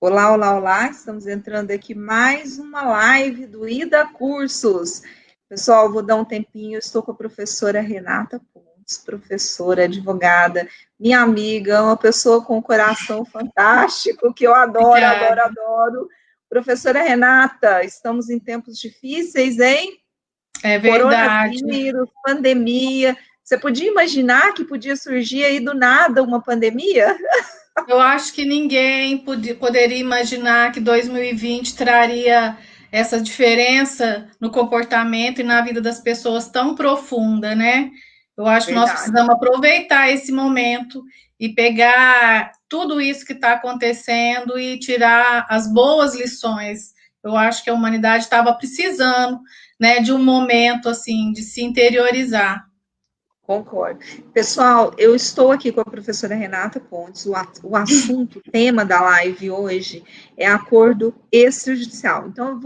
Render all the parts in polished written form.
Olá, olá, olá, estamos entrando aqui mais uma live do Ida Cursos. Pessoal, vou dar um tempinho, eu estou com a professora Renata Pontes, professora, advogada, minha amiga, uma pessoa com um coração fantástico, que eu adoro, Obrigada. adoro, adoro. Professora Renata, estamos em tempos difíceis, hein? É verdade. Coronavírus, pandemia. Você podia imaginar que podia surgir aí do nada uma pandemia? Eu acho que ninguém poderia imaginar que 2020 traria essa diferença no comportamento e na vida das pessoas tão profunda, né? Eu acho que nós Verdade. precisamos aproveitar esse momento e pegar tudo isso que está acontecendo e tirar as boas lições. Eu acho que a humanidade estava precisando, né, de um momento assim de se interiorizar. Concordo. Pessoal, eu estou aqui com a professora Renata Pontes. O assunto, o tema da live hoje é acordo extrajudicial. Então,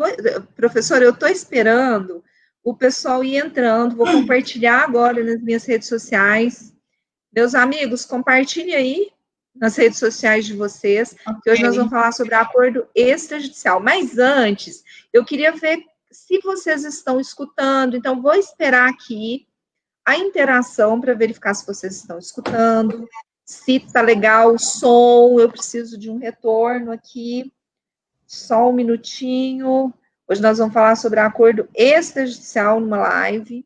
professora, eu estou esperando o pessoal ir entrando, vou compartilhar agora nas minhas redes sociais. Meus amigos, compartilhem aí nas redes sociais de vocês, que hoje nós vamos Ok. falar sobre acordo extrajudicial. Mas antes, eu queria ver se vocês estão escutando, então vou esperar aqui a interação para verificar se vocês estão escutando, se está legal o som, eu preciso de um retorno aqui, só um minutinho. Hoje nós vamos falar sobre acordo extrajudicial numa live,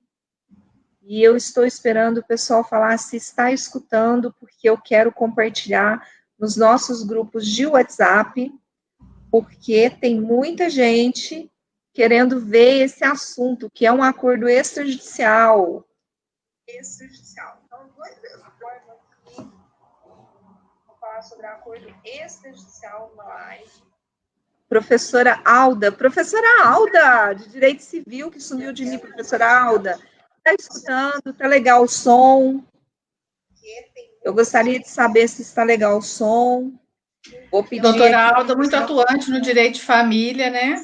e eu estou esperando o pessoal falar se está escutando, porque eu quero compartilhar nos nossos grupos de WhatsApp, porque tem muita gente querendo ver esse assunto, que é um acordo extrajudicial. Então, vou falar sobre acordo extrajudicial numa live. Professora Alda, de Direito Civil, que sumiu de mim, professora Alda. Está escutando? Está legal o som? Eu gostaria de saber se está legal o som. Vou pedir Doutora aqui. Alda, muito atuante no direito de família, né?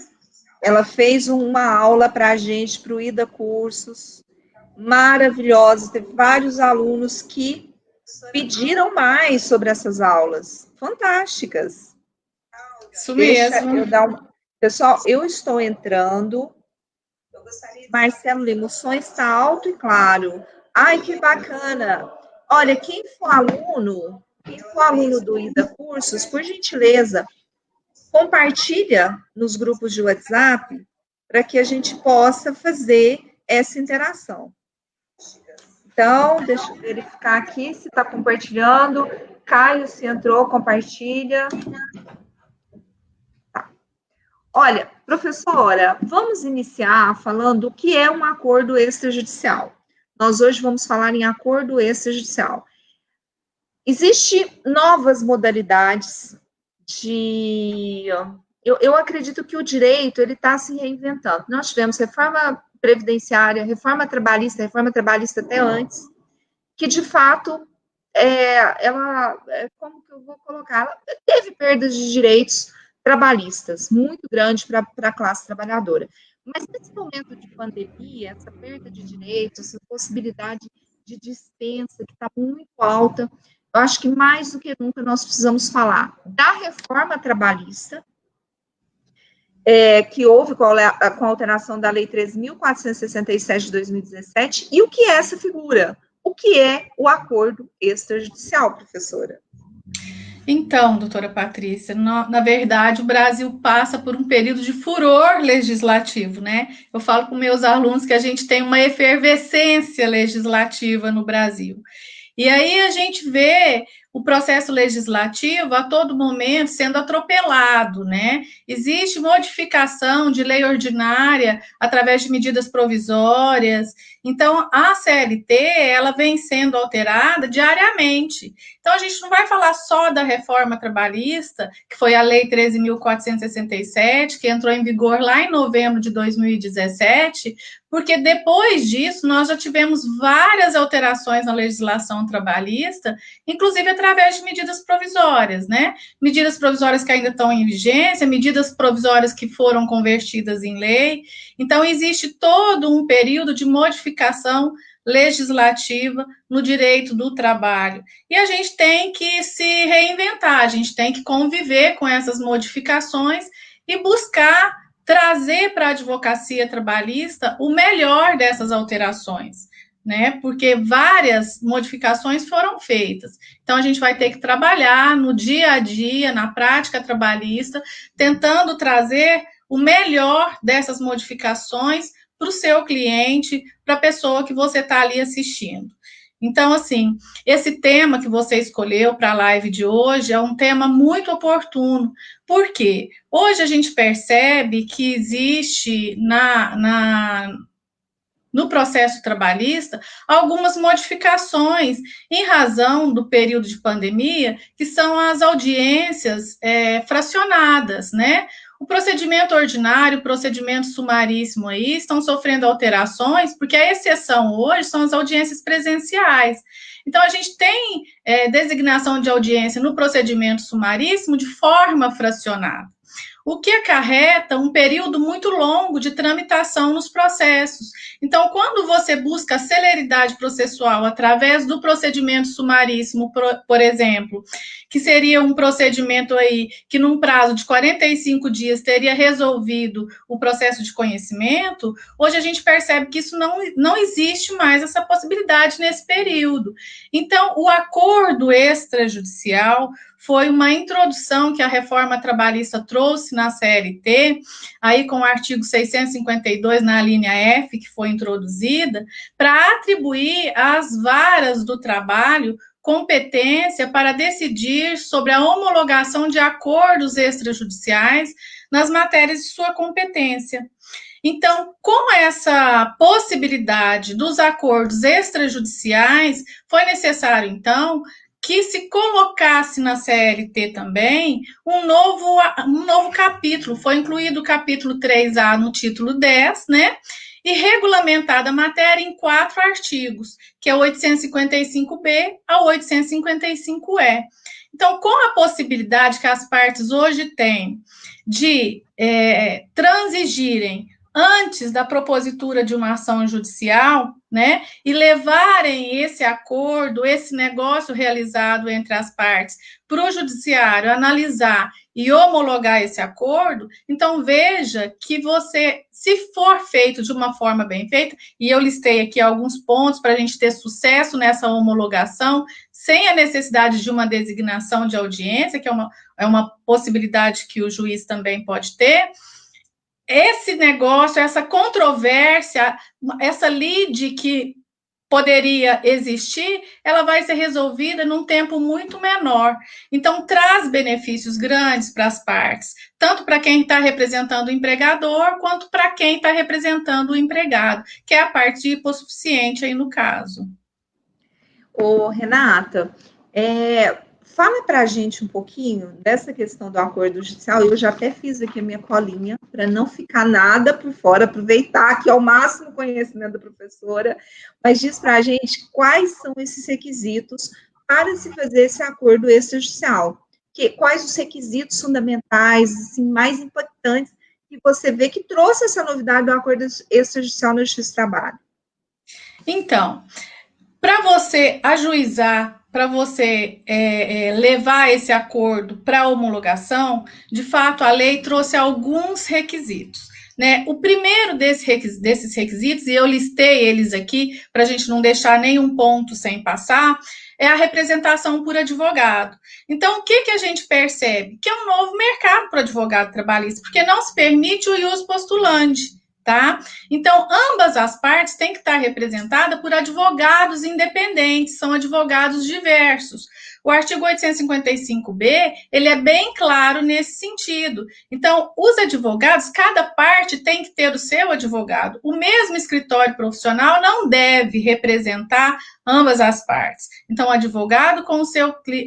Ela fez uma aula para a gente, para o IDA Cursos, maravilhosa. Teve vários alunos que pediram mais sobre essas aulas. Fantásticas. Isso Deixa mesmo. eu dar uma. Pessoal, eu estou entrando. Marcelo Lima, o som está alto e claro. Ai, que bacana. Olha, quem for aluno do IDA Cursos, por gentileza, compartilha nos grupos de WhatsApp para que a gente possa fazer essa interação. Então, deixa eu verificar aqui se está compartilhando. Caio, se entrou, compartilha. Olha, professora, vamos iniciar falando o que é um acordo extrajudicial. Nós hoje vamos falar em acordo extrajudicial. Existem novas modalidades de... Eu acredito que o direito ele está se reinventando. Nós tivemos reforma previdenciária, reforma trabalhista até antes, que de fato como que eu vou colocar? Ela teve perdas de direitos trabalhistas muito grande para a classe trabalhadora. Mas nesse momento de pandemia, essa perda de direitos, essa possibilidade de dispensa que está muito alta, eu acho que mais do que nunca nós precisamos falar da reforma trabalhista, que houve com a alteração da Lei 13.467 de 2017, e o que é essa figura? O que é o acordo extrajudicial, professora? Então, doutora Patrícia, na verdade, o Brasil passa por um período de furor legislativo, né? Eu falo com meus alunos que a gente tem uma efervescência legislativa no Brasil. E aí a gente vê o processo legislativo a todo momento sendo atropelado, né? Existe modificação de lei ordinária através de medidas provisórias. Então, a CLT, ela vem sendo alterada diariamente. Então, a gente não vai falar só da reforma trabalhista, que foi a Lei 13.467, que entrou em vigor lá em novembro de 2017, porque depois disso nós já tivemos várias alterações na legislação trabalhista, inclusive através de medidas provisórias, né? Medidas provisórias que ainda estão em vigência, medidas provisórias que foram convertidas em lei. Então, existe todo um período de modificação legislativa no direito do trabalho. E a gente tem que se reinventar. a gente tem que conviver com essas modificações e buscar trazer para a advocacia trabalhista o melhor dessas alterações, né? Porque várias modificações foram feitas. Então, a gente vai ter que trabalhar no dia a dia, na prática trabalhista, tentando trazer o melhor dessas modificações para o seu cliente, para a pessoa que você está ali assistindo. Então, assim, esse tema que você escolheu para a live de hoje é um tema muito oportuno. Por quê? Hoje a gente percebe que existe no processo trabalhista algumas modificações em razão do período de pandemia, que são as audiências fracionadas, né? O procedimento ordinário, o procedimento sumaríssimo aí estão sofrendo alterações, porque a exceção hoje são as audiências presenciais. Então, a gente tem designação de audiência no procedimento sumaríssimo de forma fracionada, o que acarreta um período muito longo de tramitação nos processos. Então, quando você busca a celeridade processual através do procedimento sumaríssimo, por exemplo, que seria um procedimento aí que num prazo de 45 dias teria resolvido o processo de conhecimento, hoje a gente percebe que isso não existe mais essa possibilidade nesse período. Então, o acordo extrajudicial foi uma introdução que a reforma trabalhista trouxe na CLT, aí com o artigo 652, na linha F, que foi introduzida, para atribuir às varas do trabalho competência para decidir sobre a homologação de acordos extrajudiciais nas matérias de sua competência. Então, com essa possibilidade dos acordos extrajudiciais, foi necessário, então, que se colocasse na CLT também um novo capítulo. Foi incluído o capítulo 3A no título 10, né? E regulamentada a matéria em 4 artigos, que é o 855B ao 855E. Então, com a possibilidade que as partes hoje têm de transigirem antes da propositura de uma ação judicial, né, e levarem esse acordo, esse negócio realizado entre as partes para o judiciário analisar e homologar esse acordo, então veja que você, se for feito de uma forma bem feita, e eu listei aqui alguns pontos para a gente ter sucesso nessa homologação, sem a necessidade de uma designação de audiência, que é uma possibilidade que o juiz também pode ter, esse negócio, essa controvérsia, essa lide que poderia existir, ela vai ser resolvida num tempo muito menor. Então, traz benefícios grandes para as partes, tanto para quem está representando o empregador, quanto para quem está representando o empregado, que é a parte hipossuficiente aí no caso. Ô, Renata, fala para a gente um pouquinho dessa questão do acordo judicial. Eu já até fiz aqui a minha colinha, para não ficar nada por fora, aproveitar aqui ao máximo o conhecimento da professora, mas diz para a gente quais são esses requisitos para se fazer esse acordo extrajudicial. Quais os requisitos fundamentais, assim, mais impactantes, que você vê que trouxe essa novidade do acordo extrajudicial no Justiça do Trabalho? Então, para você ajuizar, para você levar esse acordo para homologação, de fato, a lei trouxe alguns requisitos, né? O primeiro desses requisitos, e eu listei eles aqui, para a gente não deixar nenhum ponto sem passar, é a representação por advogado. Então, o que a gente percebe? Que é um novo mercado para o advogado trabalhista, porque não se permite o ius postulandi. Tá? Então, ambas as partes têm que estar representadas por advogados independentes, são advogados diversos. O artigo 855B, ele é bem claro nesse sentido. Então, os advogados, cada parte tem que ter o seu advogado. O mesmo escritório profissional não deve representar ambas as partes. Então, o advogado com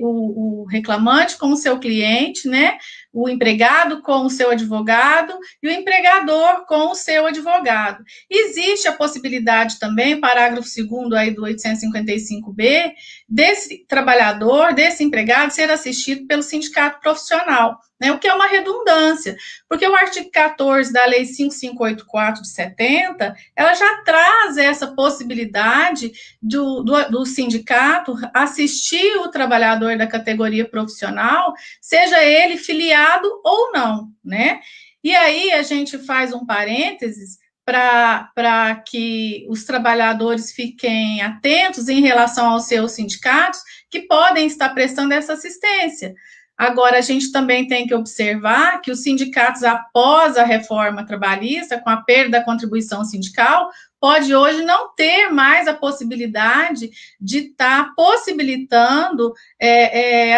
o reclamante com o seu cliente, né? O empregado com o seu advogado e o empregador com o seu advogado. Existe a possibilidade também, parágrafo 2º aí do 855B, desse trabalhador trabalhador, desse empregado, ser assistido pelo sindicato profissional, né, o que é uma redundância, porque o artigo 14 da Lei 5584 de 70, ela já traz essa possibilidade do sindicato assistir o trabalhador da categoria profissional, seja ele filiado ou não, né? E aí a gente faz um parênteses para que os trabalhadores fiquem atentos em relação aos seus sindicatos, que podem estar prestando essa assistência. Agora, a gente também tem que observar que os sindicatos, após a reforma trabalhista, com a perda da contribuição sindical, pode hoje não ter mais a possibilidade de estar possibilitando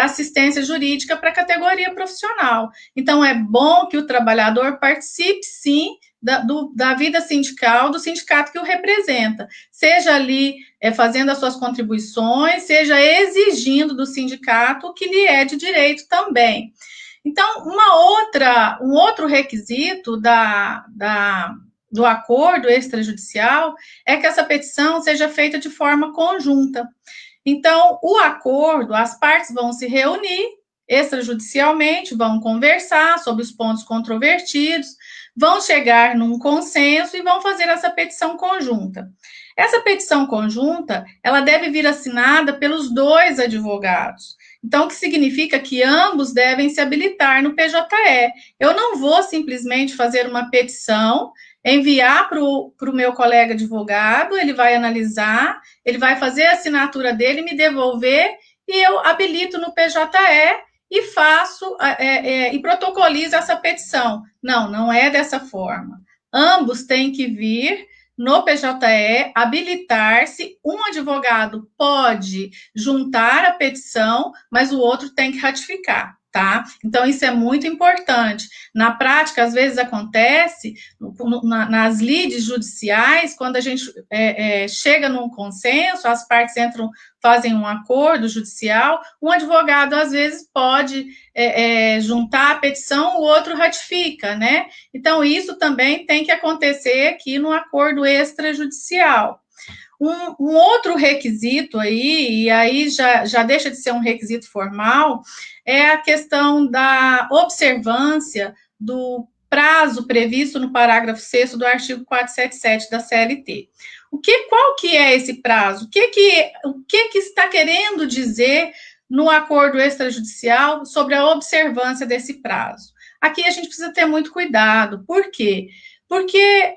assistência jurídica para a categoria profissional. Então, é bom que o trabalhador participe, sim, da vida sindical, do sindicato que o representa, seja ali fazendo as suas contribuições, seja exigindo do sindicato o que lhe é de direito também. Então, um outro requisito do acordo extrajudicial é que essa petição seja feita de forma conjunta. Então, o acordo, as partes vão se reunir extrajudicialmente, vão conversar sobre os pontos controvertidos, vão chegar num consenso e vão fazer essa petição conjunta. Essa petição conjunta, ela deve vir assinada pelos dois advogados. Então, o que significa que ambos devem se habilitar no PJE. Eu não vou simplesmente fazer uma petição, enviar para o meu colega advogado, ele vai analisar, ele vai fazer a assinatura dele, me devolver, e eu habilito no PJE e faço e protocolizo essa petição. Não, não é dessa forma. Ambos têm que vir no PJE, habilitar-se. Um advogado pode juntar a petição, mas o outro tem que ratificar, tá? Então, isso é muito importante. Na prática, às vezes acontece, nas lides judiciais, quando a gente chega num consenso, as partes fazem um acordo judicial, um advogado, às vezes, pode juntar a petição, o outro ratifica, né? Então, isso também tem que acontecer aqui no acordo extrajudicial. Um outro requisito aí, e aí já deixa de ser um requisito formal, é a questão da observância do prazo previsto no parágrafo 6º do artigo 477 da CLT. Qual que é esse prazo? O que está querendo dizer no acordo extrajudicial sobre a observância desse prazo? Aqui a gente precisa ter muito cuidado. Por quê? Porque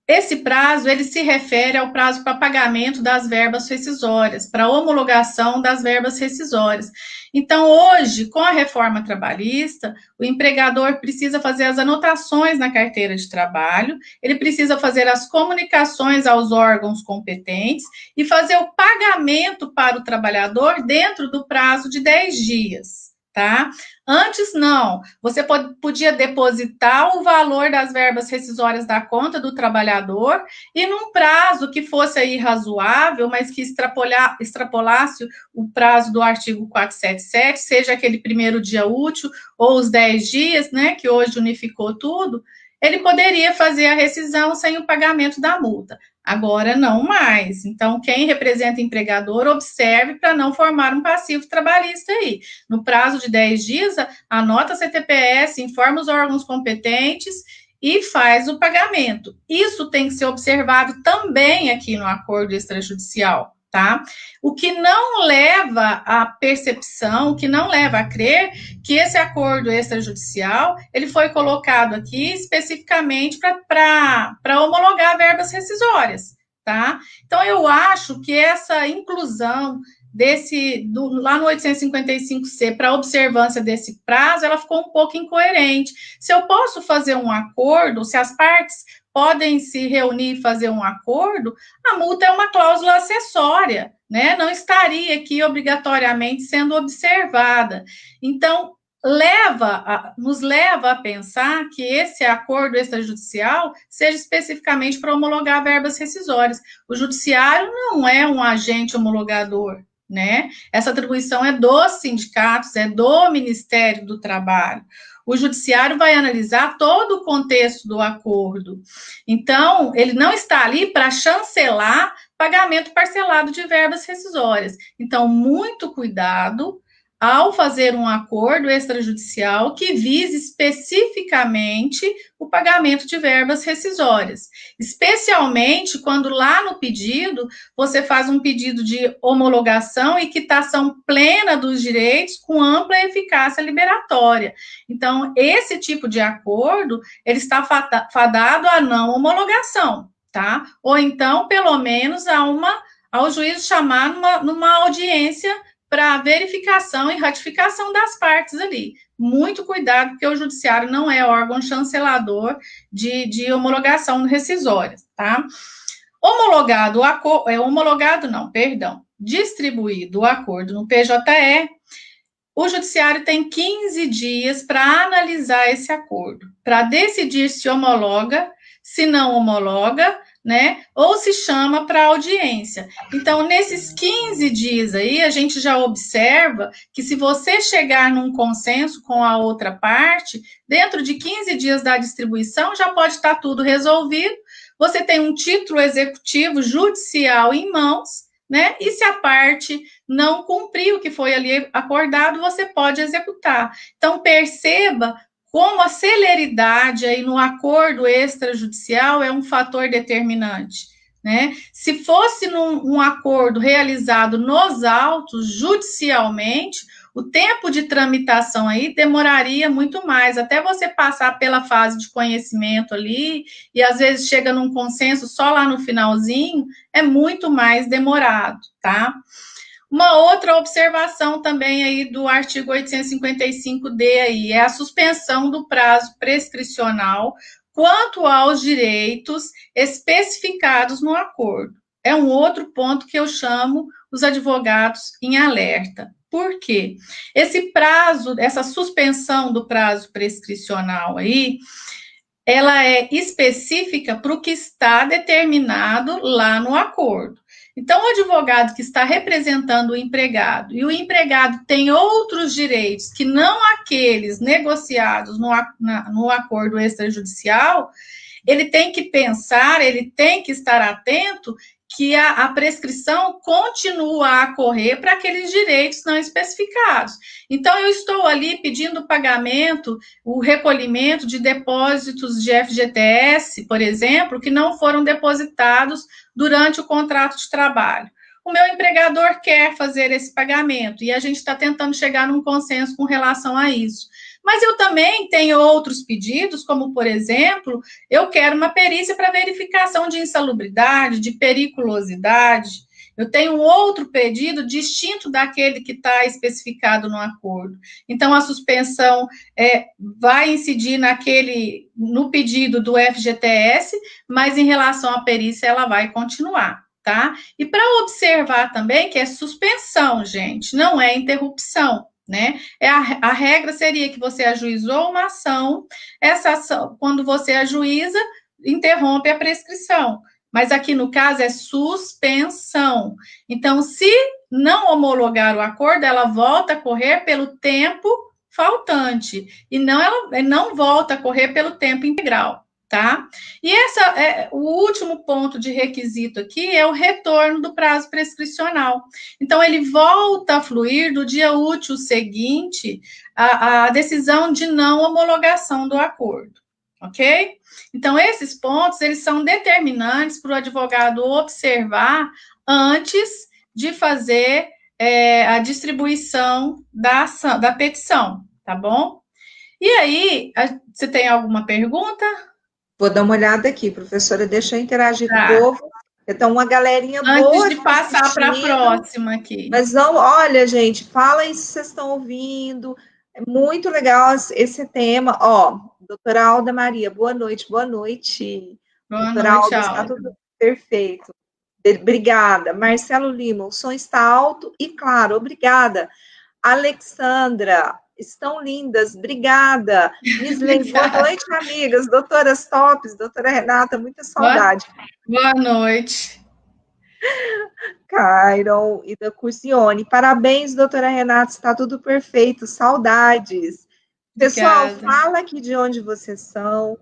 esse prazo, ele se refere ao prazo para pagamento das verbas rescisórias, para homologação das verbas rescisórias. Então, hoje, com a reforma trabalhista, o empregador precisa fazer as anotações na carteira de trabalho, ele precisa fazer as comunicações aos órgãos competentes e fazer o pagamento para o trabalhador dentro do prazo de 10 dias. Tá? Antes, não. Você podia depositar o valor das verbas rescisórias da conta do trabalhador e num prazo que fosse aí razoável, mas que extrapolasse o prazo do artigo 477, seja aquele primeiro dia útil ou os 10 dias, né, que hoje unificou tudo, ele poderia fazer a rescisão sem o pagamento da multa. Agora, não mais. Então, quem representa empregador, observe para não formar um passivo trabalhista aí. No prazo de 10 dias, anota a CTPS, informa os órgãos competentes e faz o pagamento. Isso tem que ser observado também aqui no acordo extrajudicial, tá? O que não leva à percepção, o que não leva a crer que esse acordo extrajudicial, ele foi colocado aqui especificamente para homologar verbas rescisórias, tá? Então, eu acho que essa inclusão lá no 855C, para observância desse prazo, ela ficou um pouco incoerente. Se eu posso fazer um acordo, se as partes podem se reunir e fazer um acordo, a multa é uma cláusula acessória, né? Não estaria aqui obrigatoriamente sendo observada. Então, nos leva a pensar que esse acordo extrajudicial seja especificamente para homologar verbas rescisórias. O judiciário não é um agente homologador, né? Essa atribuição é dos sindicatos, é do Ministério do Trabalho. O judiciário vai analisar todo o contexto do acordo. Então, ele não está ali para chancelar pagamento parcelado de verbas rescisórias. Então, muito cuidado ao fazer um acordo extrajudicial que vise especificamente o pagamento de verbas rescisórias, especialmente quando lá no pedido você faz um pedido de homologação e quitação plena dos direitos com ampla eficácia liberatória. Então, esse tipo de acordo, ele está fadado à não homologação, tá? Ou então, pelo menos, ao juiz chamar numa audiência para verificação e ratificação das partes ali. Muito cuidado, porque o judiciário não é órgão chancelador de homologação rescisória, tá? Distribuído o acordo no PJE, o judiciário tem 15 dias para analisar esse acordo, para decidir se homologa, se não homologa, né, ou se chama para audiência. Então, nesses 15 dias aí, a gente já observa que se você chegar num consenso com a outra parte, dentro de 15 dias da distribuição, já pode estar tudo resolvido, você tem um título executivo judicial em mãos, né, e se a parte não cumprir o que foi ali acordado, você pode executar. Então, perceba como a celeridade aí no acordo extrajudicial é um fator determinante, né? Se fosse um acordo realizado nos autos, judicialmente, o tempo de tramitação aí demoraria muito mais, até você passar pela fase de conhecimento ali, e às vezes chega num consenso só lá no finalzinho, é muito mais demorado, tá? Uma outra observação também aí do artigo 855D aí é a suspensão do prazo prescricional quanto aos direitos especificados no acordo. É um outro ponto que eu chamo os advogados em alerta. Por quê? Esse prazo, essa suspensão do prazo prescricional aí, ela é específica para o que está determinado lá no acordo. Então, o advogado que está representando o empregado e o empregado tem outros direitos que não aqueles negociados no acordo extrajudicial, ele tem que pensar, ele tem que estar atento que a prescrição continua a correr para aqueles direitos não especificados. Então, eu estou ali pedindo pagamento, o recolhimento de depósitos de FGTS, por exemplo, que não foram depositados durante o contrato de trabalho. O meu empregador quer fazer esse pagamento e a gente está tentando chegar num consenso com relação a isso. Mas eu também tenho outros pedidos, como, por exemplo, eu quero uma perícia para verificação de insalubridade, de periculosidade. Eu tenho um outro pedido distinto daquele que está especificado no acordo. Então, a suspensão vai incidir no pedido do FGTS, mas em relação à perícia, ela vai continuar, tá? E para observar também que é suspensão, gente, não é interrupção. Né? A regra seria que você ajuizou uma ação, essa ação, quando você ajuiza, interrompe a prescrição. Mas aqui no caso é suspensão. Então, se não homologar o acordo, ela volta a correr pelo tempo faltante e ela não volta a correr pelo tempo integral. Tá? E o último ponto de requisito aqui é o retorno do prazo prescricional. Então, ele volta a fluir do dia útil seguinte à decisão de não homologação do acordo, ok? Então, esses pontos, eles são determinantes para o advogado observar antes de fazer a distribuição da petição, tá bom? E aí, você tem alguma pergunta? Vou dar uma olhada aqui, professora, deixa eu interagir com o povo. Então, uma galerinha boa. Antes de passar para a próxima aqui. Mas olha, gente, fala aí se vocês estão ouvindo. É muito legal esse tema. Ó, doutora Alda Maria, boa noite, boa noite. Doutora Alda, está tudo perfeito. Obrigada. Marcelo Lima, o som está alto e claro, obrigada. Alexandra, estão lindas, obrigada. Misley, boa noite, amigas. Doutoras tops, doutora Renata, muita saudade. Boa noite. Cairon e da Curcione. Parabéns, doutora Renata, está tudo perfeito, saudades. Pessoal, fala aqui de onde vocês são.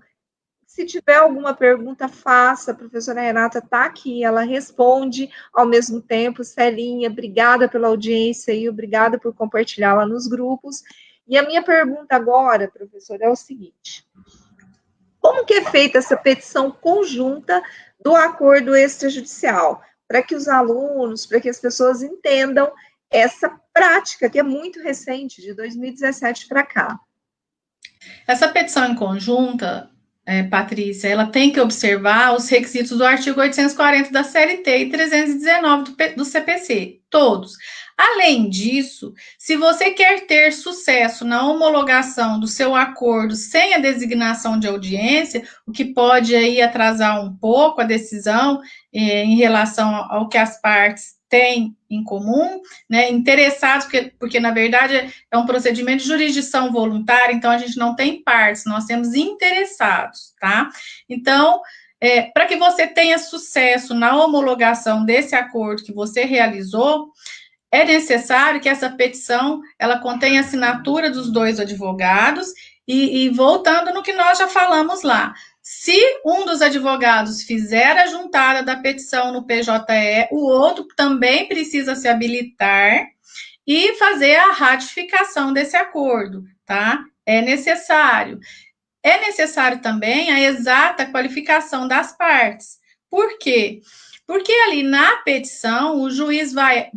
Se tiver alguma pergunta, faça. A professora Renata está aqui, ela responde ao mesmo tempo. Celinha, obrigada pela audiência e obrigada por compartilhá-la nos grupos. E a minha pergunta agora, professora, é o seguinte: como que é feita essa petição conjunta do acordo extrajudicial? Para que os alunos, para que as pessoas entendam essa prática, que é muito recente, de 2017 para cá. Essa petição em conjunta, Patrícia, ela tem que observar os requisitos do artigo 840 da CLT e 319 do CPC, todos. Além disso, se você quer ter sucesso na homologação do seu acordo sem a designação de audiência, o que pode aí atrasar um pouco a decisão em relação ao que as partes têm em comum, né, interessados, porque na verdade é um procedimento de jurisdição voluntária, então a gente não tem partes, nós temos interessados, tá? Então, para que você tenha sucesso na homologação desse acordo que você realizou, é necessário que essa petição, ela contenha a assinatura dos dois advogados, e voltando no que nós já falamos lá, se um dos advogados fizer a juntada da petição no PJE, o outro também precisa se habilitar e fazer a ratificação desse acordo, tá? É necessário. É necessário também a exata qualificação das partes. Por quê? Porque ali na petição, o juiz vai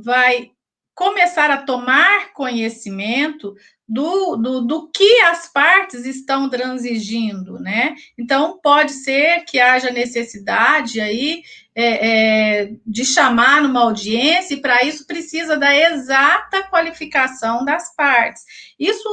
começar a tomar conhecimento do que as partes estão transigindo, né? Então, pode ser que haja necessidade aí de chamar numa audiência, e para isso precisa da exata qualificação das partes. Isso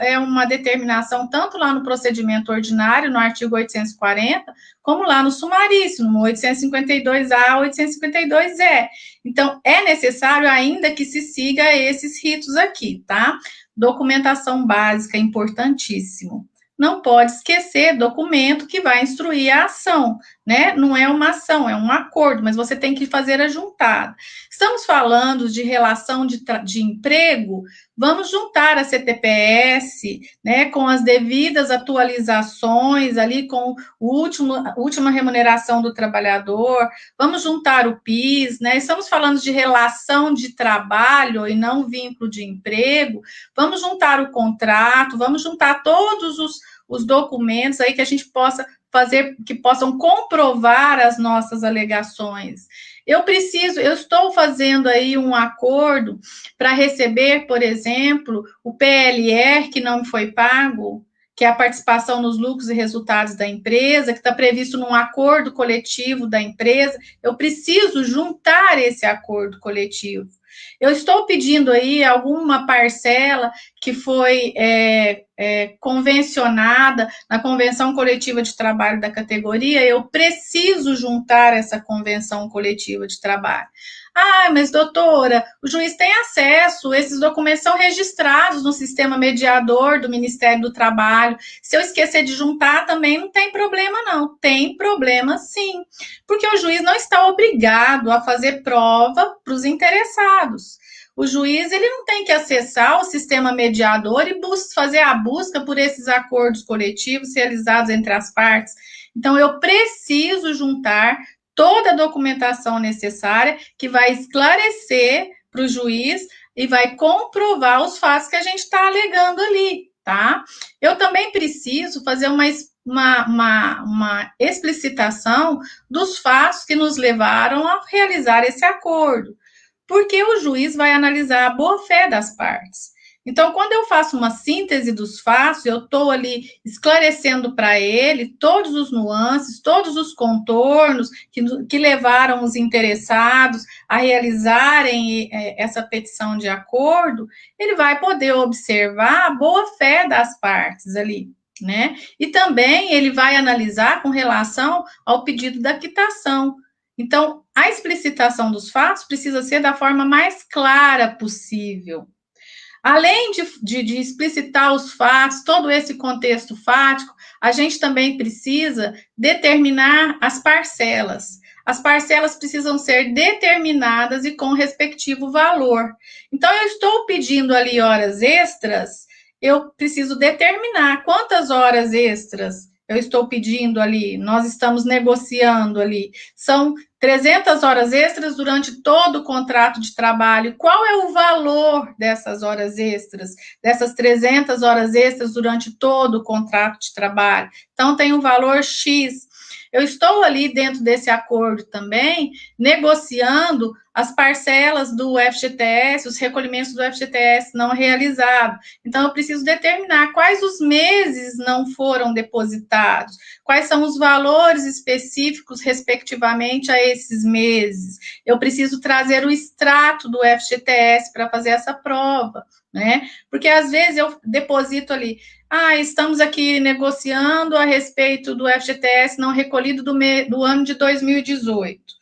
é uma determinação tanto lá no procedimento ordinário, no artigo 840, como lá no sumaríssimo, no 852A, 852E. Então, é necessário ainda que se siga esses ritos aqui, tá? Documentação básica, importantíssimo. Não pode esquecer documento que vai instruir a ação, né? Não é uma ação, é um acordo, mas você tem que fazer a juntada. Estamos falando de relação de emprego, vamos juntar a CTPS, né, com as devidas atualizações ali, com a última remuneração do trabalhador, vamos juntar o PIS, né? Estamos falando de relação de trabalho e não vínculo de emprego, vamos juntar o contrato, vamos juntar todos os documentos aí que a gente possa fazer, que possam comprovar as nossas alegações. Eu estou fazendo aí um acordo para receber, por exemplo, o PLR que não me foi pago, que é a participação nos lucros e resultados da empresa, que está previsto num acordo coletivo da empresa. Eu preciso juntar esse acordo coletivo. Eu estou pedindo aí alguma parcela que foi convencionada na convenção coletiva de trabalho da categoria, eu preciso juntar essa convenção coletiva de trabalho. Ah, mas doutora, o juiz tem acesso, esses documentos são registrados no sistema mediador do Ministério do Trabalho. Se eu esquecer de juntar também não tem problema não, tem problema sim, porque o juiz não está obrigado a fazer prova para os interessados. O juiz ele não tem que acessar o sistema mediador e fazer a busca por esses acordos coletivos realizados entre as partes. Então, eu preciso juntar toda a documentação necessária que vai esclarecer para o juiz e vai comprovar os fatos que a gente está alegando ali, tá? Eu também preciso fazer uma explicitação dos fatos que nos levaram a realizar esse acordo, porque o juiz vai analisar a boa-fé das partes. Então, quando eu faço uma síntese dos fatos, eu estou ali esclarecendo para ele todos os nuances, todos os contornos que levaram os interessados a realizarem essa petição de acordo, ele vai poder observar a boa-fé das partes ali, né? E também ele vai analisar com relação ao pedido da quitação. Então, a explicitação dos fatos precisa ser da forma mais clara possível. Além de explicitar os fatos, todo esse contexto fático, a gente também precisa determinar as parcelas. As parcelas precisam ser determinadas e com respectivo valor. Então, eu estou pedindo ali horas extras, eu preciso determinar quantas horas extras eu estou pedindo ali, nós estamos negociando ali, são 300 horas extras durante todo o contrato de trabalho. Qual é o valor dessas horas extras, dessas 300 horas extras durante todo o contrato de trabalho? Então, tem um valor X. Eu estou ali dentro desse acordo também, negociando as parcelas do FGTS, os recolhimentos do FGTS não realizados. Então, eu preciso determinar quais os meses não foram depositados, quais são os valores específicos, respectivamente, a esses meses. Eu preciso trazer o extrato do FGTS para fazer essa prova, né? Porque, às vezes, eu deposito ali, estamos aqui negociando a respeito do FGTS não recolhido do ano de 2018.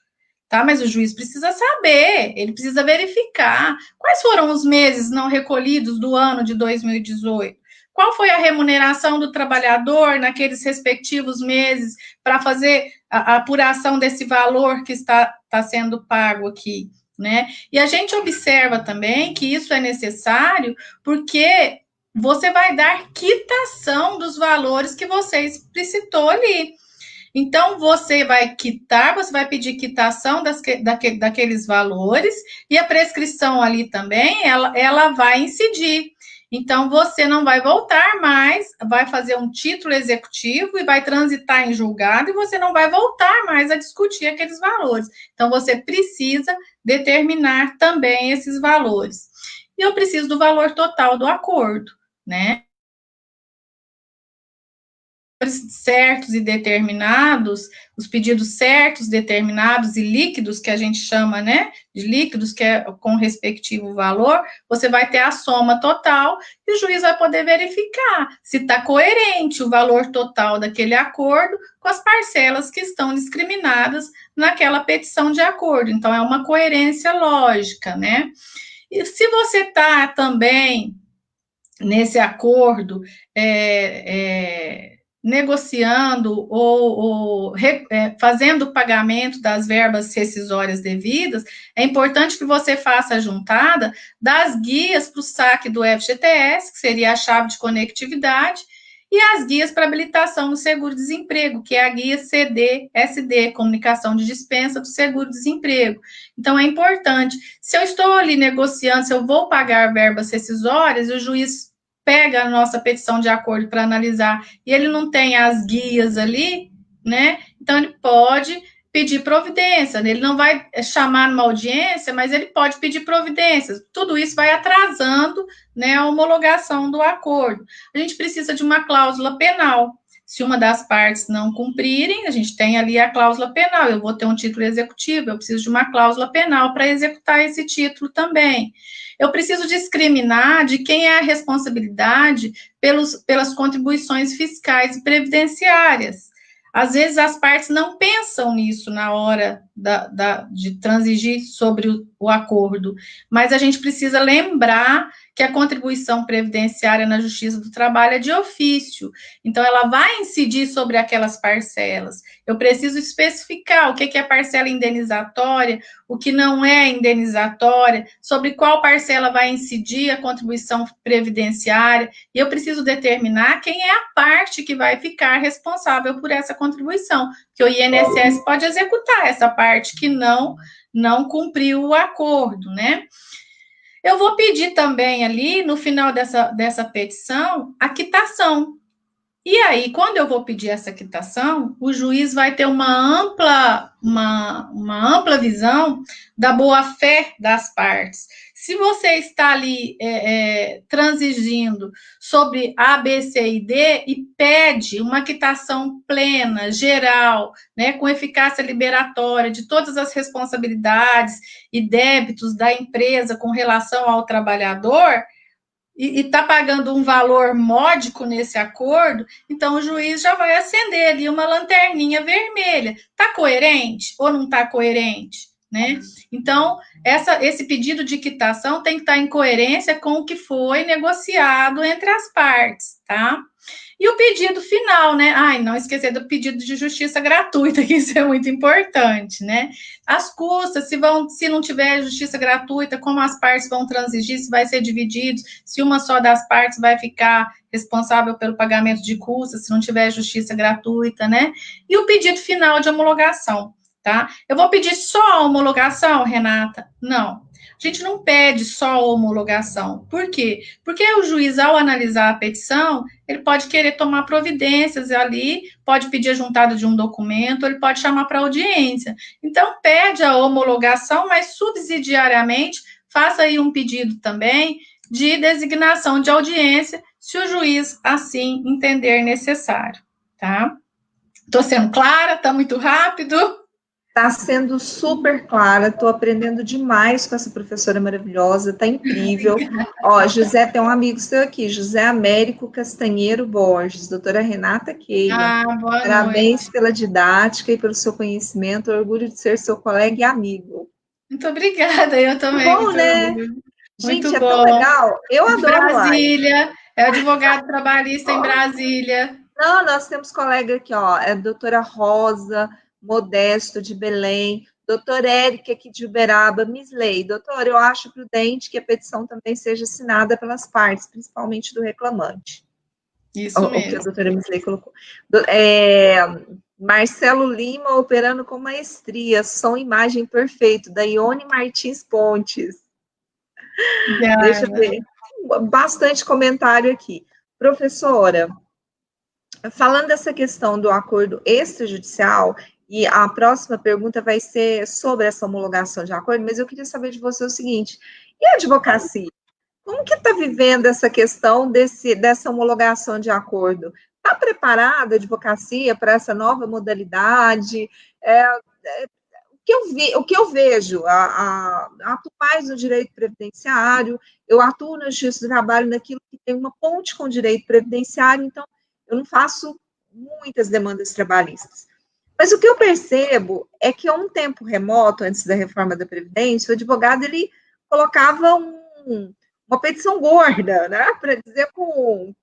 Tá, mas o juiz precisa saber, ele precisa verificar quais foram os meses não recolhidos do ano de 2018. Qual foi a remuneração do trabalhador naqueles respectivos meses para fazer a apuração desse valor que está sendo pago aqui, né? E a gente observa também que isso é necessário porque você vai dar quitação dos valores que você explicitou ali. Então, você vai quitar, você vai pedir quitação daqueles valores, e a prescrição ali também, ela vai incidir. Então, você não vai voltar mais, vai fazer um título executivo e vai transitar em julgado, e você não vai voltar mais a discutir aqueles valores. Então, você precisa determinar também esses valores. E eu preciso do valor total do acordo, né? Certos e determinados, os pedidos certos, determinados e líquidos, que a gente chama, né, de líquidos, que é com o respectivo valor, você vai ter a soma total e o juiz vai poder verificar se está coerente o valor total daquele acordo com as parcelas que estão discriminadas naquela petição de acordo. Então, é uma coerência lógica, né? E se você está também nesse acordo, negociando ou fazendo o pagamento das verbas rescisórias devidas, é importante que você faça a juntada das guias para o saque do FGTS, que seria a chave de conectividade, e as guias para habilitação do seguro-desemprego, que é a guia CD-SD, Comunicação de Dispensa do Seguro-Desemprego. Então, é importante. Se eu estou ali negociando, se eu vou pagar verbas rescisórias, o juiz pega a nossa petição de acordo para analisar e ele não tem as guias ali, né? Então, ele pode pedir providência, ele não vai chamar numa audiência, mas ele pode pedir providências. Tudo isso vai atrasando, né, a homologação do acordo. A gente precisa de uma cláusula penal. Se uma das partes não cumprirem, a gente tem ali a cláusula penal. Eu vou ter um título executivo, eu preciso de uma cláusula penal para executar esse título também. Eu preciso discriminar de quem é a responsabilidade pelas contribuições fiscais e previdenciárias. Às vezes, as partes não pensam nisso na hora de transigir sobre o acordo, mas a gente precisa lembrar que a contribuição previdenciária na Justiça do Trabalho é de ofício, então ela vai incidir sobre aquelas parcelas. Eu preciso especificar o que é parcela indenizatória, o que não é indenizatória, sobre qual parcela vai incidir a contribuição previdenciária, e eu preciso determinar quem é a parte que vai ficar responsável por essa contribuição, que o INSS pode executar essa parte que não cumpriu o acordo, né? Eu vou pedir também ali, no final dessa petição, a quitação. E aí, quando eu vou pedir essa quitação, o juiz vai ter uma ampla visão da boa-fé das partes. Se você está ali transigindo sobre A, B, C e D e pede uma quitação plena, geral, né, com eficácia liberatória de todas as responsabilidades e débitos da empresa com relação ao trabalhador, e está pagando um valor módico nesse acordo, então o juiz já vai acender ali uma lanterninha vermelha. Está coerente ou não está coerente? né? Então, esse pedido de quitação tem que estar em coerência com o que foi negociado entre as partes, tá? E o pedido final, né? Ai, não esquecer do pedido de justiça gratuita, que isso é muito importante, né? As custas, se não tiver justiça gratuita, como as partes vão transigir, se vai ser dividido, se uma só das partes vai ficar responsável pelo pagamento de custas, se não tiver justiça gratuita, né? E o pedido final de homologação, tá? Eu vou pedir só a homologação, Renata? Não. A gente não pede só a homologação. Por quê? Porque o juiz, ao analisar a petição, ele pode querer tomar providências ali, pode pedir a juntada de um documento, ele pode chamar para audiência. Então, pede a homologação, mas subsidiariamente, faça aí um pedido também de designação de audiência, se o juiz assim entender necessário, tá? Estou sendo clara? Está muito rápido? Está sendo super clara, estou aprendendo demais com essa professora maravilhosa, está incrível. Ó, José, tem um amigo seu aqui, José Américo Castanheiro Borges, doutora Renata Keila. Boa Parabéns noite. pela didática e pelo seu conhecimento, orgulho de ser seu colega e amigo. Muito obrigada, eu também. Bom, né? Muito Gente, é tão bom. legal. Eu adoro Brasília, é advogado trabalhista em Brasília. Não, nós temos colega aqui, ó, é a doutora Rosa Modesto, de Belém, doutora Érica, aqui de Uberaba, Misley. Doutor, eu acho prudente que a petição também seja assinada pelas partes, principalmente do reclamante. Isso O mesmo. que a doutora Misley colocou. Marcelo Lima, operando com maestria, som e imagem perfeito, da Ione Martins Pontes. Deixa eu ver. Bastante comentário aqui. Professora, falando dessa questão do acordo extrajudicial, e a próxima pergunta vai ser sobre essa homologação de acordo, mas eu queria saber de você o seguinte: e a advocacia? Como que está vivendo essa questão dessa homologação de acordo? Está preparada a advocacia para essa nova modalidade? O que eu vejo, atuo mais no direito previdenciário, eu atuo na justiça do trabalho naquilo que tem uma ponte com o direito previdenciário, então eu não faço muitas demandas trabalhistas. Mas o que eu percebo é que, há um tempo remoto, antes da reforma da Previdência, o advogado ele colocava uma petição gorda, né, para dizer com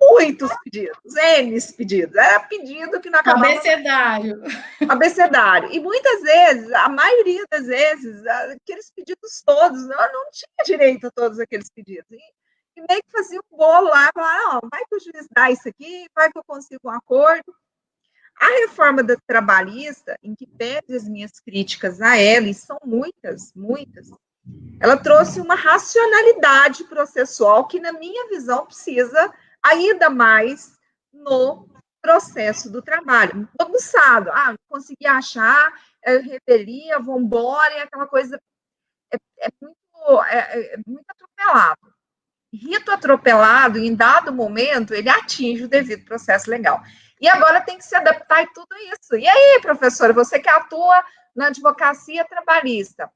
muitos pedidos, N pedidos, era pedido que não acabava. Abecedário. Abecedário. E muitas vezes, a maioria das vezes, aqueles pedidos todos, eu não tinha direito a todos aqueles pedidos. E meio que fazia um bolo lá, falava, não, vai que o juiz dá isso aqui, vai que eu consigo um acordo. A reforma da trabalhista, em que pede as minhas críticas a ela, e são muitas, muitas, ela trouxe uma racionalidade processual que, na minha visão, precisa ainda mais no processo do trabalho. Bagunçado, não consegui achar, revelia, vamos embora, e aquela coisa é muito atropelado. Rito atropelado, em dado momento, ele atinge o devido processo legal. E agora tem que se adaptar a tudo isso. E aí, professora, você que atua na advocacia trabalhista,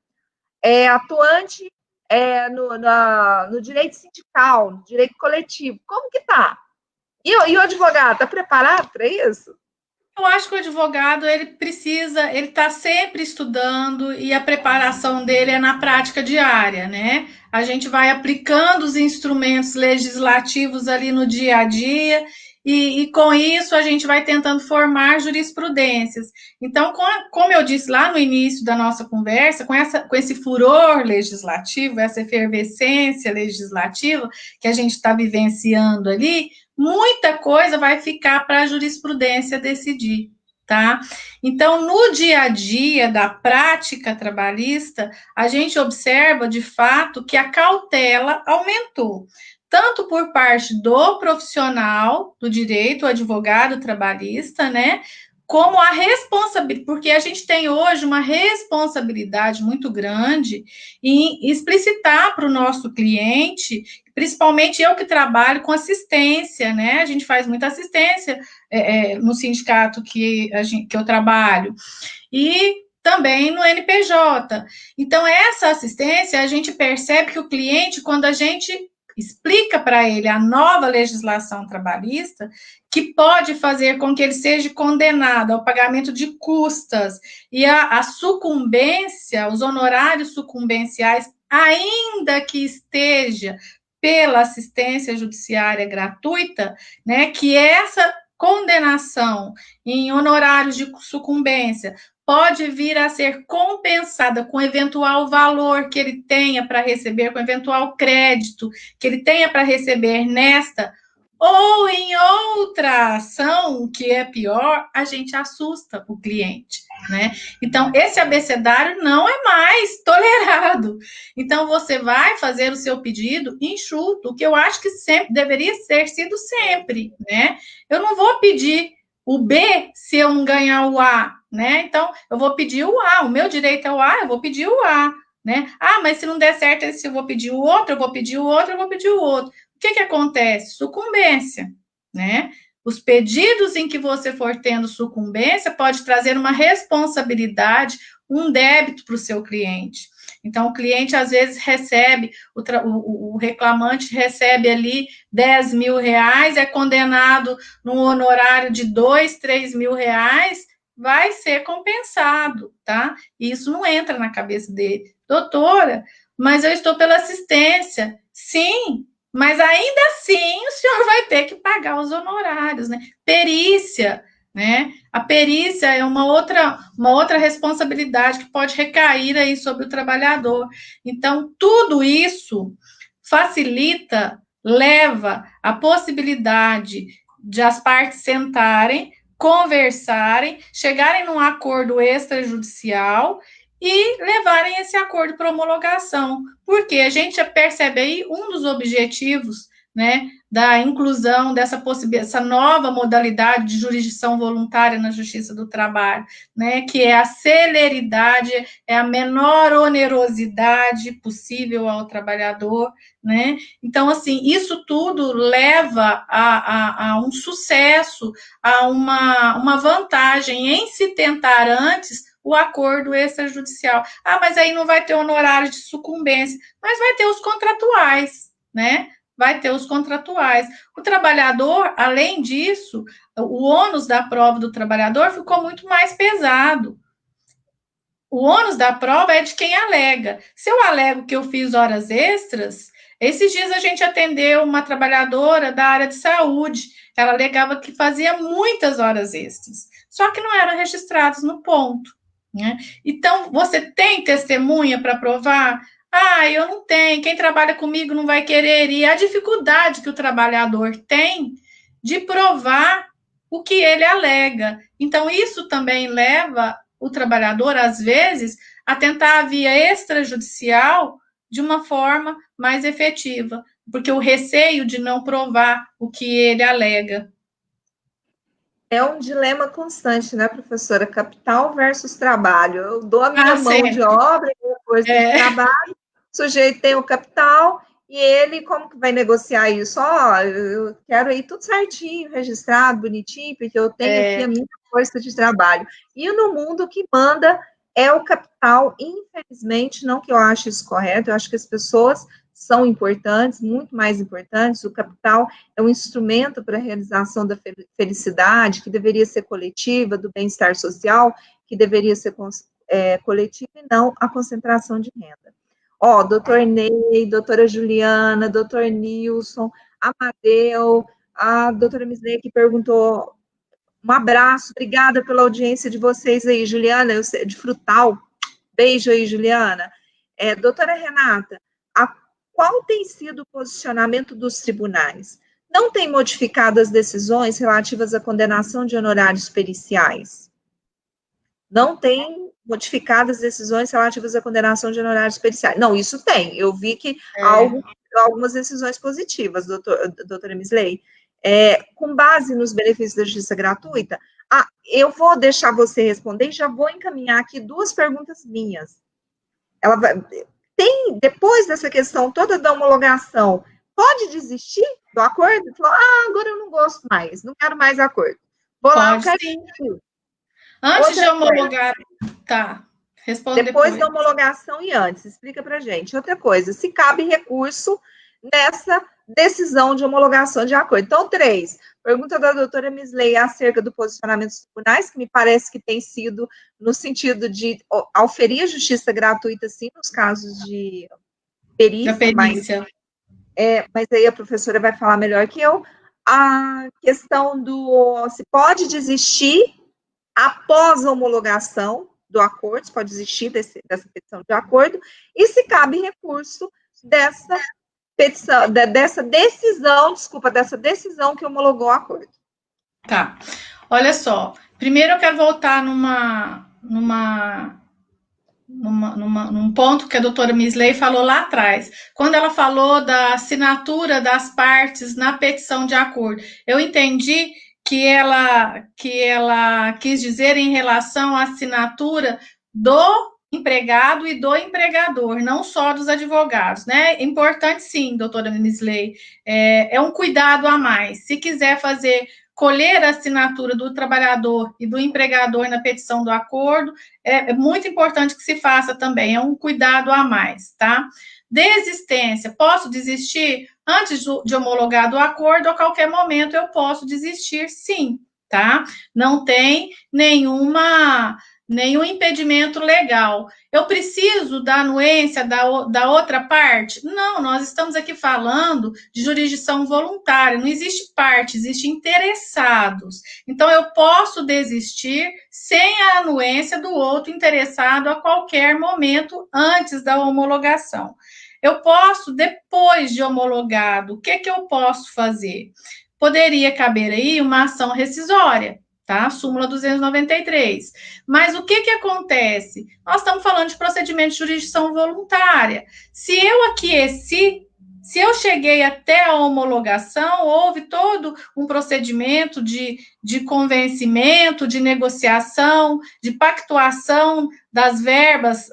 atuante no direito sindical, no direito coletivo, como que está? E o advogado, está preparado para isso? Eu acho que o advogado, ele está sempre estudando e a preparação dele é na prática diária, né? A gente vai aplicando os instrumentos legislativos ali no dia a dia e com isso a gente vai tentando formar jurisprudências. Então, como eu disse lá no início da nossa conversa, com esse furor legislativo, essa efervescência legislativa que a gente está vivenciando ali, muita coisa vai ficar para a jurisprudência decidir, tá? Então, no dia a dia da prática trabalhista, a gente observa, de fato, que a cautela aumentou, tanto por parte do profissional do direito, o advogado trabalhista, né? Como a responsabilidade, porque a gente tem hoje uma responsabilidade muito grande em explicitar para o nosso cliente, principalmente eu que trabalho com assistência, né? A gente faz muita assistência no sindicato que eu trabalho, e também no NPJ. Então, essa assistência, a gente percebe que o cliente, quando a gente explica para ele a nova legislação trabalhista, que pode fazer com que ele seja condenado ao pagamento de custas e a sucumbência, os honorários sucumbenciais, ainda que esteja pela assistência judiciária gratuita, né, que essa condenação em honorários de sucumbência pode vir a ser compensada com eventual valor que ele tenha para receber, com eventual crédito que ele tenha para receber nesta, ou em outra ação, que é pior, a gente assusta o cliente, né? Então, esse abecedário não é mais tolerado. Então, você vai fazer o seu pedido enxuto, que eu acho que sempre deveria ter sido sempre, né? Eu não vou pedir o B se eu não ganhar o A, né? Então, eu vou pedir o A, o meu direito é o A, eu vou pedir o A, né? Ah, mas se não der certo, se eu vou pedir o outro, eu vou pedir o outro, eu vou pedir o outro. O que acontece? Sucumbência, né? Os pedidos em que você for tendo sucumbência pode trazer uma responsabilidade, um débito para o seu cliente. Então, o cliente, às vezes, recebe, o reclamante recebe ali 10 mil reais, é condenado num honorário de 2, 3 mil reais, vai ser compensado, tá? Isso não entra na cabeça dele. Doutora, mas eu estou pela assistência. Sim, mas ainda assim o senhor vai ter que pagar os honorários, né? Perícia, né? A perícia é uma outra responsabilidade que pode recair aí sobre o trabalhador. Então, tudo isso facilita, leva a possibilidade de as partes sentarem, conversarem, chegarem num acordo extrajudicial e levarem esse acordo para homologação, porque a gente percebe aí um dos objetivos, né, da inclusão dessa possibilidade, essa nova modalidade de jurisdição voluntária na Justiça do Trabalho, né, que é a celeridade, é a menor onerosidade possível ao trabalhador, né? Então, assim, isso tudo leva a um sucesso, a uma vantagem em se tentar antes o acordo extrajudicial. Ah, mas aí não vai ter honorário de sucumbência, mas vai ter os contratuais, né? Vai ter os contratuais. O trabalhador, além disso, o ônus da prova do trabalhador ficou muito mais pesado. O ônus da prova é de quem alega. Se eu alego que eu fiz horas extras, esses dias a gente atendeu uma trabalhadora da área de saúde. Ela alegava que fazia muitas horas extras, só que não eram registrados no ponto, né? Então, você tem testemunha para provar? Ah, eu não tenho. Quem trabalha comigo não vai querer. E a dificuldade que o trabalhador tem de provar o que ele alega. Então, isso também leva o trabalhador, às vezes, a tentar a via extrajudicial de uma forma mais efetiva, porque o receio de não provar o que ele alega. É um dilema constante, né, professora? Capital versus trabalho. Eu dou a minha mão de obra, minha força de trabalho, o sujeito tem o capital, e ele, como que vai negociar isso? Ó, eu quero aí tudo certinho, registrado, bonitinho, porque eu tenho aqui a minha força de trabalho. E no mundo, o que manda é o capital, infelizmente, não que eu ache isso correto, eu acho que as pessoas são importantes, muito mais importantes, o capital é um instrumento para a realização da felicidade, que deveria ser coletiva, do bem-estar social, que deveria ser coletiva, e não a concentração de renda. Ó, doutor Ney, doutora Juliana, doutor Nilson, Amadeu, a doutora Misley que perguntou, um abraço, obrigada pela audiência de vocês aí, Juliana, de Frutal, beijo aí, Juliana. Doutora Renata, qual tem sido o posicionamento dos tribunais? Não tem modificado as decisões relativas à condenação de honorários periciais? Não tem modificado as decisões relativas à condenação de honorários periciais? Não, isso tem. Eu vi que há algumas decisões positivas, doutora Misley. Com base nos benefícios da justiça gratuita, eu vou deixar você responder e já vou encaminhar aqui duas perguntas minhas. Ela vai... depois dessa questão toda da homologação, pode desistir do acordo? Falou, agora eu não gosto mais, não quero mais acordo. Vou lá, eu quero desistir. Antes de homologar, tá, responde depois da homologação e antes, explica pra gente. Outra coisa, se cabe recurso nessa decisão de homologação de acordo. Então, 3, pergunta da doutora Misley acerca do posicionamento dos tribunais, que me parece que tem sido no sentido de auferir a justiça gratuita, sim, nos casos de perícia, mas aí a professora vai falar melhor que eu. A questão do se pode desistir após a homologação do acordo, se pode desistir dessa petição de acordo, e se cabe recurso dessa petição, dessa decisão que homologou o acordo. Tá. Olha só, primeiro eu quero voltar num ponto que a doutora Misley falou lá atrás, quando ela falou da assinatura das partes na petição de acordo. Eu entendi que ela quis dizer em relação à assinatura do empregado e do empregador, não só dos advogados, né? Importante sim, doutora Misley, é um cuidado a mais. Se quiser colher a assinatura do trabalhador e do empregador na petição do acordo, é muito importante que se faça também, é um cuidado a mais, tá? Desistência, posso desistir antes de homologar o acordo, a qualquer momento eu posso desistir, sim, tá? Não tem nenhum impedimento legal. Eu preciso da anuência da outra parte? Não, nós estamos aqui falando de jurisdição voluntária, não existe parte, existe interessados. Então, eu posso desistir sem a anuência do outro interessado a qualquer momento antes da homologação. Eu posso, depois de homologado, o que eu posso fazer? Poderia caber aí uma ação rescisória, tá? Súmula 293. Mas o que acontece? Nós estamos falando de procedimento de jurisdição voluntária. Se eu cheguei até a homologação, houve todo um procedimento de convencimento, de negociação, de pactuação das verbas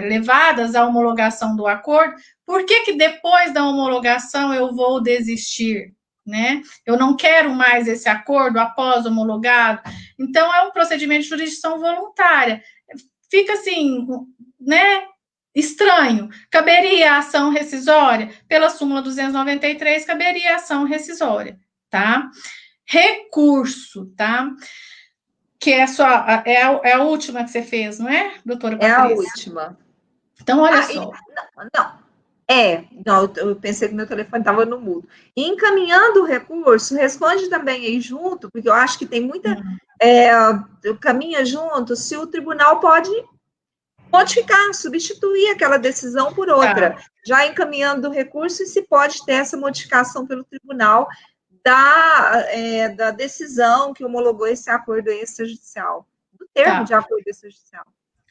levadas à homologação do acordo. Por que depois da homologação eu vou desistir? Né? Eu não quero mais esse acordo após homologado. Então, é um procedimento de jurisdição voluntária. Fica assim, né? Estranho. Caberia a ação rescisória? Pela súmula 293, caberia a ação rescisória, tá? Recurso, tá? Que é a última que você fez, não é, doutora Patrícia? É a última. Então, olha só. Eu pensei que meu telefone estava no mudo. E encaminhando o recurso, responde também aí junto, porque eu acho que tem muita... caminha junto, se o tribunal pode modificar, substituir aquela decisão por outra. Tá. Já encaminhando o recurso, e se pode ter essa modificação pelo tribunal da decisão que homologou esse acordo extrajudicial, do termo de acordo extrajudicial.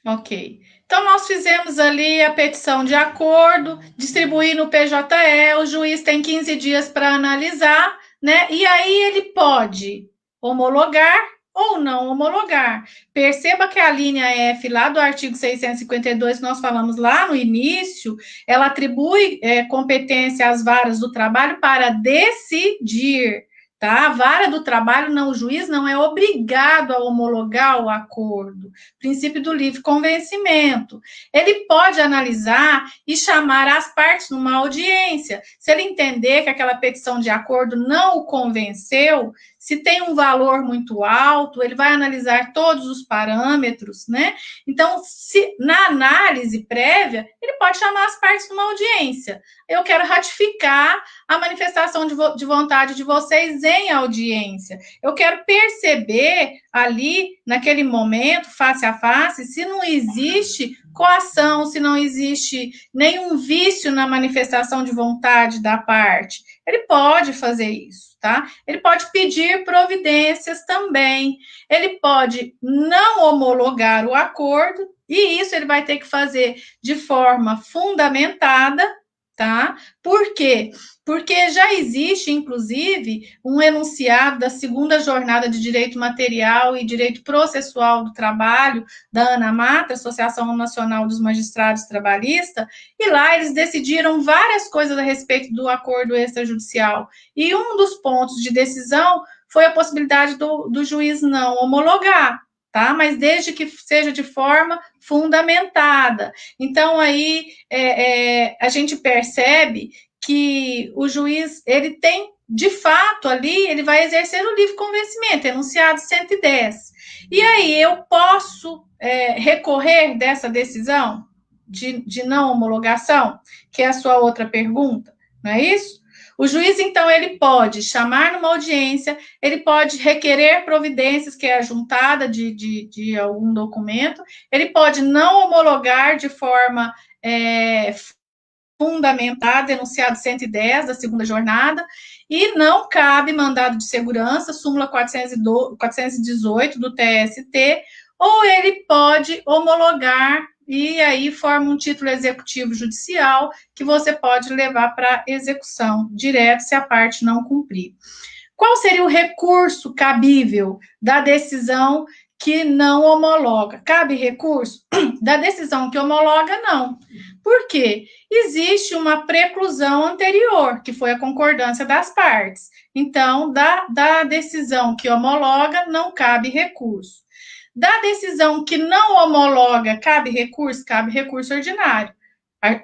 Ok. Então, nós fizemos ali a petição de acordo, distribuir no PJE, o juiz tem 15 dias para analisar, né? E aí ele pode homologar ou não homologar. Perceba que a linha F lá do artigo 652, que nós falamos lá no início, ela atribui competência às varas do trabalho para decidir. Tá? A vara do trabalho, não, o juiz não é obrigado a homologar o acordo. Princípio do livre convencimento. Ele pode analisar e chamar as partes numa audiência. Se ele entender que aquela petição de acordo não o convenceu, se tem um valor muito alto, ele vai analisar todos os parâmetros, né? Então, na análise prévia, ele pode chamar as partes numa audiência. Eu quero ratificar a manifestação de vontade de vocês em audiência. Eu quero perceber ali, naquele momento, face a face, se não existe coação, se não existe nenhum vício na manifestação de vontade da parte. Ele pode fazer isso, tá? Ele pode pedir providências também. Ele pode não homologar o acordo, e isso ele vai ter que fazer de forma fundamentada, tá? Por quê? Porque já existe, inclusive, um enunciado da segunda jornada de Direito Material e Direito Processual do Trabalho, da ANAMATRA, Associação Nacional dos Magistrados Trabalhistas, e lá eles decidiram várias coisas a respeito do acordo extrajudicial. E um dos pontos de decisão foi a possibilidade do juiz não homologar, tá? Mas desde que seja de forma fundamentada. Então, aí, a gente percebe que o juiz, ele tem, de fato, ali, ele vai exercer o livre convencimento, enunciado 110. E aí, eu posso recorrer dessa decisão de não homologação, que é a sua outra pergunta, não é isso? O juiz, então, ele pode chamar numa audiência, ele pode requerer providências, que é a juntada de algum documento, ele pode não homologar de forma fundamentada, enunciado 110 da segunda jornada, e não cabe mandado de segurança, súmula 418 do TST, ou ele pode homologar e aí forma um título executivo judicial que você pode levar para execução direto se a parte não cumprir. Qual seria o recurso cabível da decisão que não homologa? Cabe recurso? Da decisão que homologa, não. Por quê? Existe uma preclusão anterior, que foi a concordância das partes. Então, da decisão que homologa, não cabe recurso. Da decisão que não homologa, cabe recurso ordinário.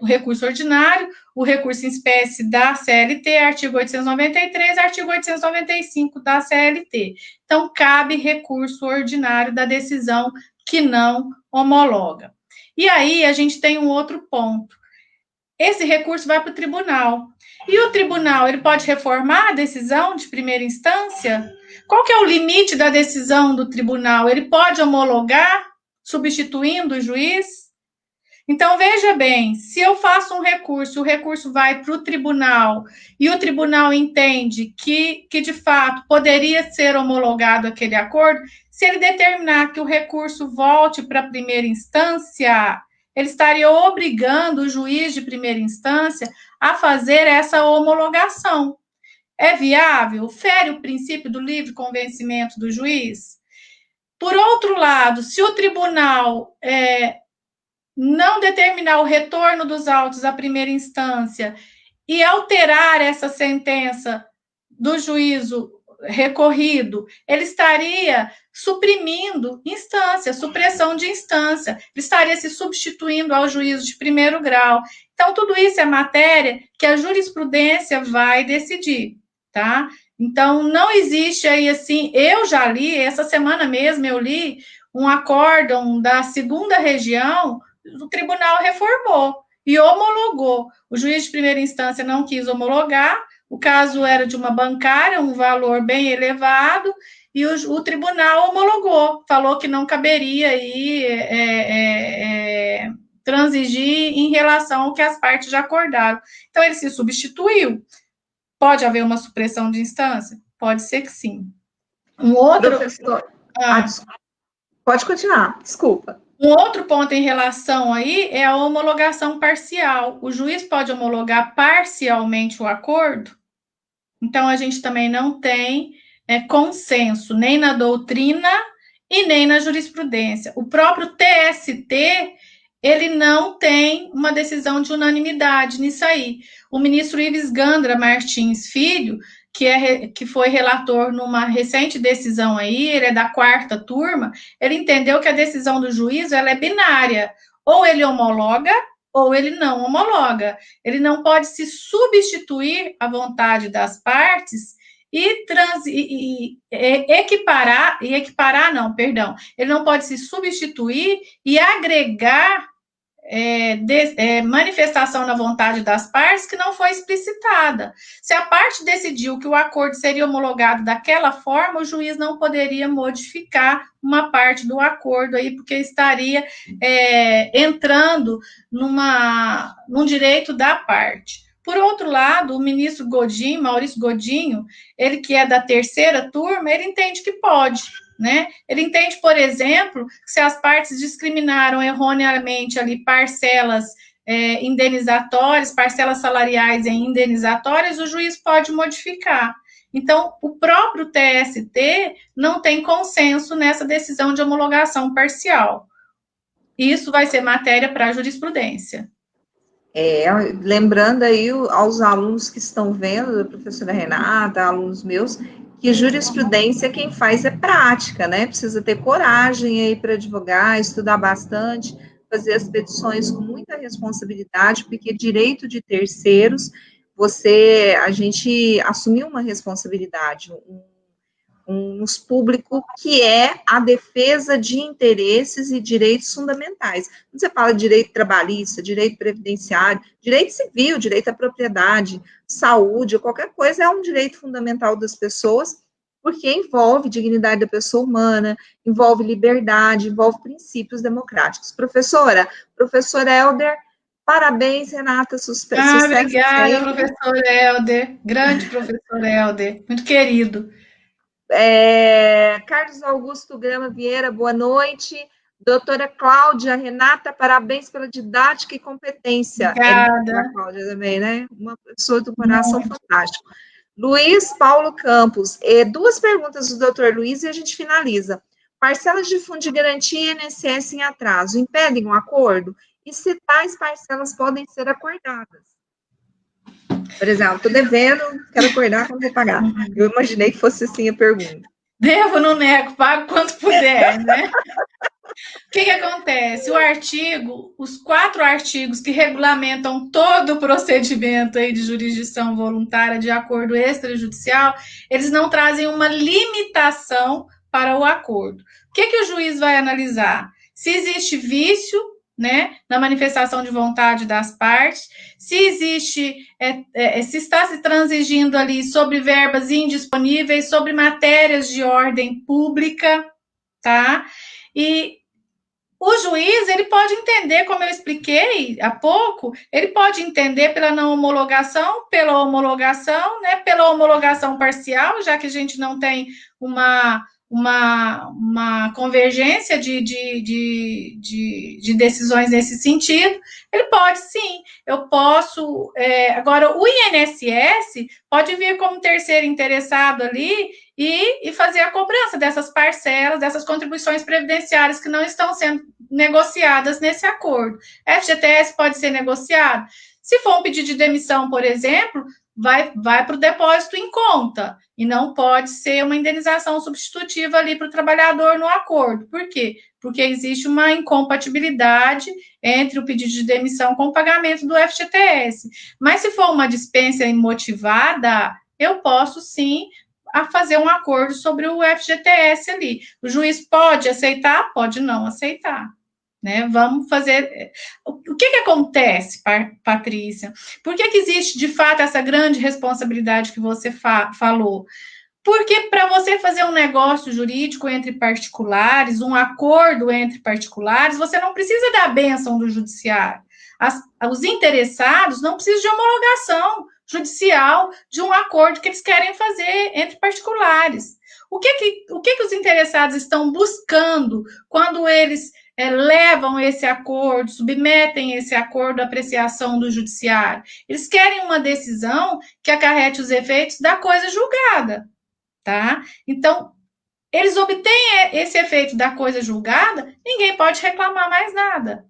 O recurso ordinário, o recurso em espécie da CLT, artigo 893, artigo 895 da CLT. Então, cabe recurso ordinário da decisão que não homologa. E aí, a gente tem um outro ponto. Esse recurso vai para o tribunal. E o tribunal, ele pode reformar a decisão de primeira instância? Qual que é o limite da decisão do tribunal? Ele pode homologar, substituindo o juiz? Então, veja bem, se eu faço um recurso, o recurso vai para o tribunal e o tribunal entende que de fato poderia ser homologado aquele acordo, se ele determinar que o recurso volte para a primeira instância, ele estaria obrigando o juiz de primeira instância a fazer essa homologação. É viável? Fere o princípio do livre convencimento do juiz? Por outro lado, se o tribunal não determinar o retorno dos autos à primeira instância e alterar essa sentença do juízo recorrido, ele estaria suprimindo instância, supressão de instância, ele estaria se substituindo ao juízo de primeiro grau. Então, tudo isso é matéria que a jurisprudência vai decidir, tá? Então, não existe aí assim, eu já li, essa semana mesmo eu li um acórdão da segunda região, o tribunal reformou e homologou. O juiz de primeira instância não quis homologar, o caso era de uma bancária, um valor bem elevado, e o tribunal homologou, falou que não caberia aí transigir em relação ao que as partes já acordaram. Então, ele se substituiu. Pode haver uma supressão de instância? Pode ser que sim. Um outro... Professor, pode continuar, desculpa. Um outro ponto em relação aí é a homologação parcial. O juiz pode homologar parcialmente o acordo? Então, a gente também não tem consenso, nem na doutrina e nem na jurisprudência. O próprio TST, ele não tem uma decisão de unanimidade nisso aí. O ministro Ives Gandra Martins Filho, que foi relator numa recente decisão aí, ele é da 4ª turma, ele entendeu que a decisão do juízo ela é binária, ou ele homologa, ou ele não homologa. Ele não pode se substituir à vontade das partes e ele não pode se substituir e agregar manifestação na vontade das partes que não foi explicitada. Se a parte decidiu que o acordo seria homologado daquela forma, o juiz não poderia modificar uma parte do acordo aí, porque estaria entrando num direito da parte. Por outro lado, o ministro Godinho, Maurício Godinho, ele que é da 3ª turma, ele entende que pode, né? Ele entende, por exemplo, que se as partes discriminaram erroneamente ali parcelas indenizatórias, parcelas salariais e indenizatórias, o juiz pode modificar. Então, o próprio TST não tem consenso nessa decisão de homologação parcial. Isso vai ser matéria para a jurisprudência. Lembrando aí aos alunos que estão vendo, a professora Renata, alunos meus, que jurisprudência quem faz é prática, né? Precisa ter coragem aí para advogar, estudar bastante, fazer as petições com muita responsabilidade, porque direito de terceiros, a gente assumiu uma responsabilidade, um público que é a defesa de interesses e direitos fundamentais. Quando você fala de direito trabalhista, direito previdenciário, direito civil, direito à propriedade, saúde, qualquer coisa é um direito fundamental das pessoas, porque envolve dignidade da pessoa humana, envolve liberdade, envolve princípios democráticos. Professor Helder, parabéns, Renata, sucesso Obrigada, sempre. professor Helder, grande professor Helder, muito querido. Carlos Augusto Grama Vieira, boa noite. Doutora Cláudia, Renata, parabéns pela didática e competência. Obrigada. A Cláudia também, né? Uma pessoa do coração fantástico. Luiz Paulo Campos, duas perguntas do doutor Luiz e a gente finaliza. Parcelas de fundo de garantia e INSS em atraso impedem um acordo? E se tais parcelas podem ser acordadas? Por exemplo, estou devendo, quero acordar quando vou pagar. Eu imaginei que fosse assim a pergunta. Devo, não nego, pago quanto puder, né? O que acontece? Os 4 artigos que regulamentam todo o procedimento aí de jurisdição voluntária de acordo extrajudicial, eles não trazem uma limitação para o acordo. O que o juiz vai analisar? Se existe vício, né, na manifestação de vontade das partes, se existe, se está se transigindo ali sobre verbas indisponíveis, sobre matérias de ordem pública, tá? E o juiz, ele pode entender, como eu expliquei há pouco, ele pode entender pela não homologação, pela homologação, né, pela homologação parcial, já que a gente não tem uma convergência de decisões nesse sentido. Ele pode, sim, eu posso. Agora, o INSS pode vir como terceiro interessado ali e fazer a cobrança dessas parcelas, dessas contribuições previdenciárias que não estão sendo negociadas nesse acordo. FGTS pode ser negociado. Se for um pedido de demissão, por exemplo, vai para o depósito em conta e não pode ser uma indenização substitutiva ali para o trabalhador no acordo. Por quê? Porque existe uma incompatibilidade entre o pedido de demissão com o pagamento do FGTS. Mas se for uma dispensa imotivada, eu posso sim fazer um acordo sobre o FGTS ali. O juiz pode aceitar? Pode não aceitar. Né? Vamos fazer. O que acontece, Patrícia? Por que existe, de fato, essa grande responsabilidade que você falou? Porque para você fazer um negócio jurídico entre particulares, um acordo entre particulares, você não precisa da bênção do judiciário. Os interessados não precisam de homologação judicial de um acordo que eles querem fazer entre particulares. O que os interessados estão buscando quando eles levam esse acordo, submetem esse acordo à apreciação do judiciário? Eles querem uma decisão que acarrete os efeitos da coisa julgada, tá? Então, eles obtêm esse efeito da coisa julgada, ninguém pode reclamar mais nada.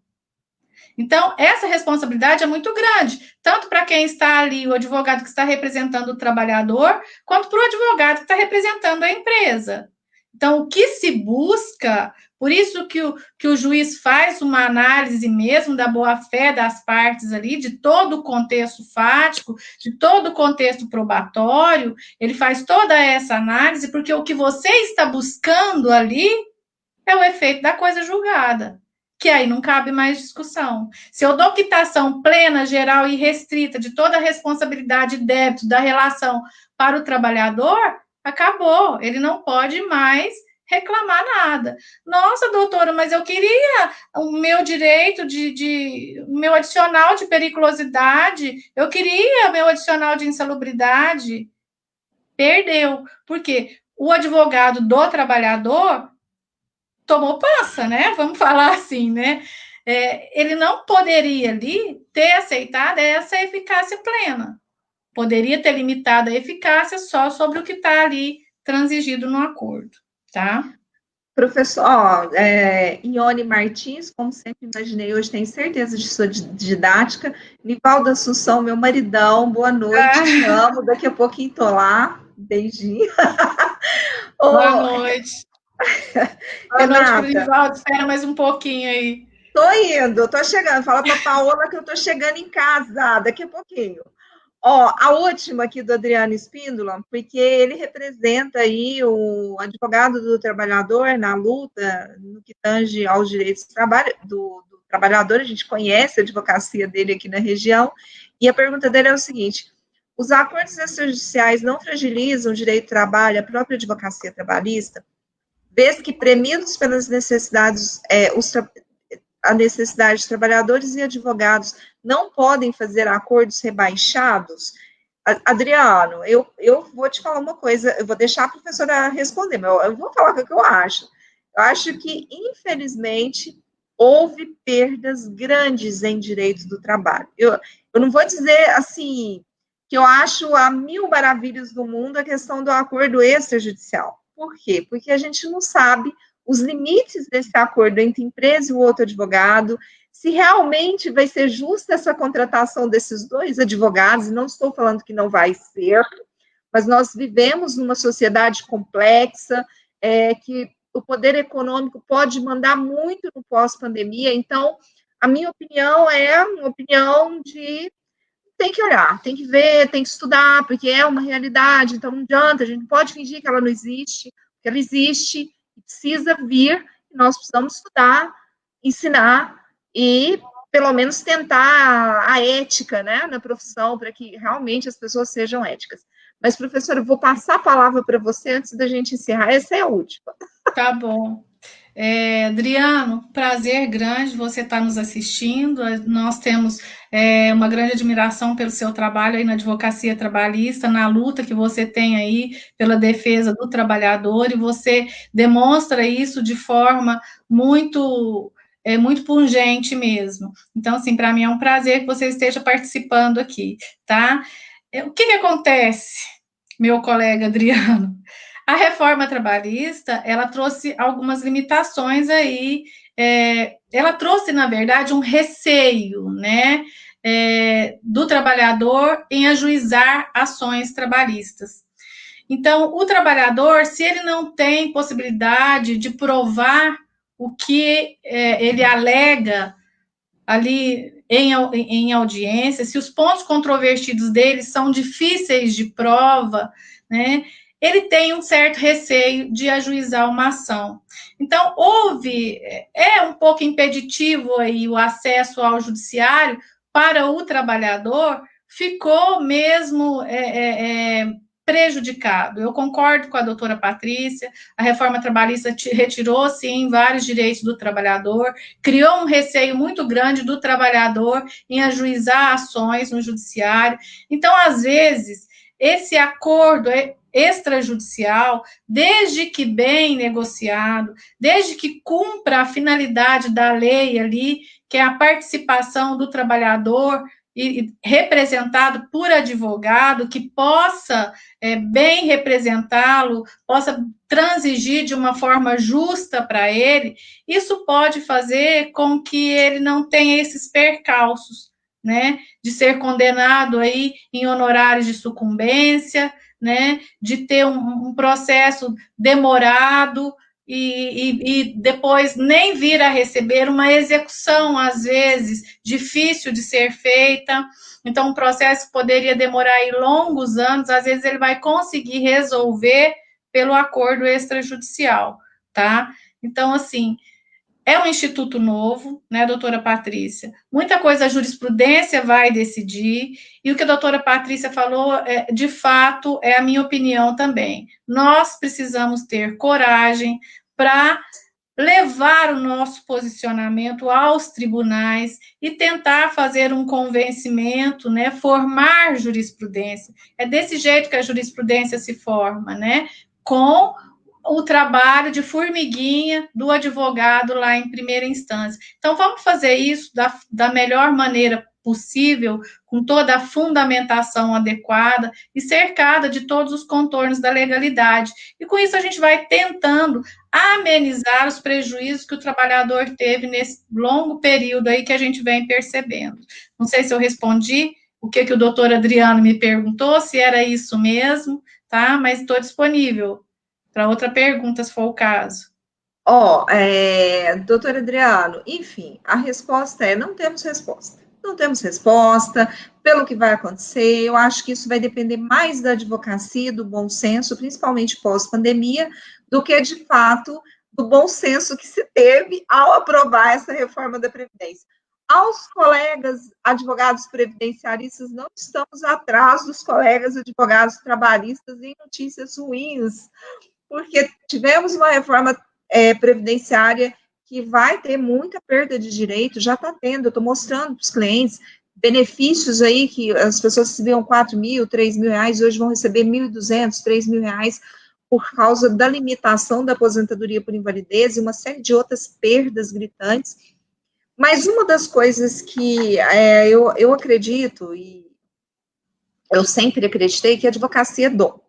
Então, essa responsabilidade é muito grande, tanto para quem está ali, o advogado que está representando o trabalhador, quanto para o advogado que está representando a empresa. Então, o que se busca, por isso que o juiz faz uma análise mesmo da boa-fé das partes ali, de todo o contexto fático, de todo o contexto probatório, ele faz toda essa análise, porque o que você está buscando ali é o efeito da coisa julgada, que aí não cabe mais discussão. Se eu dou quitação plena, geral e restrita de toda a responsabilidade e débito da relação para o trabalhador, acabou, ele não pode mais reclamar nada. Nossa, doutora, mas eu queria o meu direito o meu adicional de periculosidade, eu queria o meu adicional de insalubridade. Perdeu, porque o advogado do trabalhador tomou passa, né? Vamos falar assim, né? Ele não poderia ali ter aceitado essa eficácia plena. Poderia ter limitado a eficácia só sobre o que está ali transigido no acordo, tá? Professor, Ione Martins, como sempre imaginei, hoje tenho certeza de sua didática. Nivaldo Assunção, meu maridão, boa noite, te amo, daqui a pouquinho tô lá. Beijinho. Boa noite. Boa noite, Renata. Espera mais um pouquinho aí. Tô indo, tô chegando. Fala pra Paola que eu tô chegando em casa daqui a pouquinho. Ó, a última aqui do Adriano Espíndola, porque ele representa aí o advogado do trabalhador na luta no que tange aos direitos do trabalhador. A gente conhece a advocacia dele aqui na região, e a pergunta dele é o seguinte: os acordos extrajudiciais não fragilizam o direito do trabalho, a própria advocacia trabalhista, vez que premidos pelas necessidades, a necessidade de trabalhadores e advogados não podem fazer acordos rebaixados? Adriano, eu vou te falar uma coisa, eu vou deixar a professora responder, mas eu vou falar o que eu acho. Eu acho que, infelizmente, houve perdas grandes em direitos do trabalho. Eu não vou dizer, assim, que eu acho a mil maravilhas do mundo a questão do acordo extrajudicial. Por quê? Porque a gente não sabe os limites desse acordo entre empresa e o outro advogado, se realmente vai ser justa essa contratação desses dois advogados, e não estou falando que não vai ser, mas nós vivemos numa sociedade complexa, que o poder econômico pode mandar muito no pós-pandemia, então, a minha opinião é uma opinião de tem que olhar, tem que ver, tem que estudar, porque é uma realidade, então não adianta, a gente não pode fingir que ela não existe, porque ela existe, precisa vir, nós precisamos estudar, ensinar e, pelo menos, tentar a ética, né, na profissão, para que realmente as pessoas sejam éticas. Mas, professora, eu vou passar a palavra para você antes da gente encerrar, essa é a última. Tá bom. Adriano, prazer grande você estar nos assistindo. Nós temos uma grande admiração pelo seu trabalho aí na advocacia trabalhista, na luta que você tem aí pela defesa do trabalhador, e você demonstra isso de forma muito muito pungente mesmo. Então, assim, para mim é um prazer que você esteja participando aqui, tá? O que acontece, meu colega Adriano? A reforma trabalhista, ela trouxe algumas limitações aí, ela trouxe, na verdade, um receio, né, do trabalhador em ajuizar ações trabalhistas. Então, o trabalhador, se ele não tem possibilidade de provar o que ele alega ali em audiência, se os pontos controvertidos dele são difíceis de prova, né, ele tem um certo receio de ajuizar uma ação. Então, um pouco impeditivo aí o acesso ao judiciário para o trabalhador, ficou mesmo prejudicado. Eu concordo com a doutora Patrícia, a reforma trabalhista retirou, sim, vários direitos do trabalhador, criou um receio muito grande do trabalhador em ajuizar ações no judiciário. Então, às vezes, esse acordo extrajudicial, desde que bem negociado, desde que cumpra a finalidade da lei ali, que é a participação do trabalhador e representado por advogado, que possa bem representá-lo, possa transigir de uma forma justa para ele, isso pode fazer com que ele não tenha esses percalços, né, de ser condenado aí em honorários de sucumbência, né, de ter um processo demorado e depois nem vir a receber uma execução, às vezes, difícil de ser feita. Então, o processo poderia demorar aí longos anos, às vezes ele vai conseguir resolver pelo acordo extrajudicial, tá? Então, assim, é um instituto novo, né, doutora Patrícia? Muita coisa a jurisprudência vai decidir, e o que a doutora Patrícia falou, de fato, é a minha opinião também. Nós precisamos ter coragem para levar o nosso posicionamento aos tribunais e tentar fazer um convencimento, né, formar jurisprudência. É desse jeito que a jurisprudência se forma, né, com o trabalho de formiguinha do advogado lá em primeira instância. Então, vamos fazer isso da melhor maneira possível, com toda a fundamentação adequada e cercada de todos os contornos da legalidade. E com isso a gente vai tentando amenizar os prejuízos que o trabalhador teve nesse longo período aí que a gente vem percebendo. Não sei se eu respondi o que o doutor Adriano me perguntou, se era isso mesmo, tá? Mas estou disponível para outra pergunta, se for o caso. Doutor Adriano, enfim, a resposta é: não temos resposta. Não temos resposta pelo que vai acontecer. Eu acho que isso vai depender mais da advocacia, do bom senso, principalmente pós-pandemia, do que, de fato, do bom senso que se teve ao aprovar essa reforma da Previdência. Aos colegas advogados previdenciaristas, não estamos atrás dos colegas advogados trabalhistas em notícias ruins, porque tivemos uma reforma previdenciária que vai ter muita perda de direito, já está tendo, eu estou mostrando para os clientes benefícios aí que as pessoas recebiam 4 mil, 3 mil reais, hoje vão receber 1.200, 3 mil reais, por causa da limitação da aposentadoria por invalidez e uma série de outras perdas gritantes. Mas uma das coisas que eu acredito, e eu sempre acreditei, que a advocacia é dom.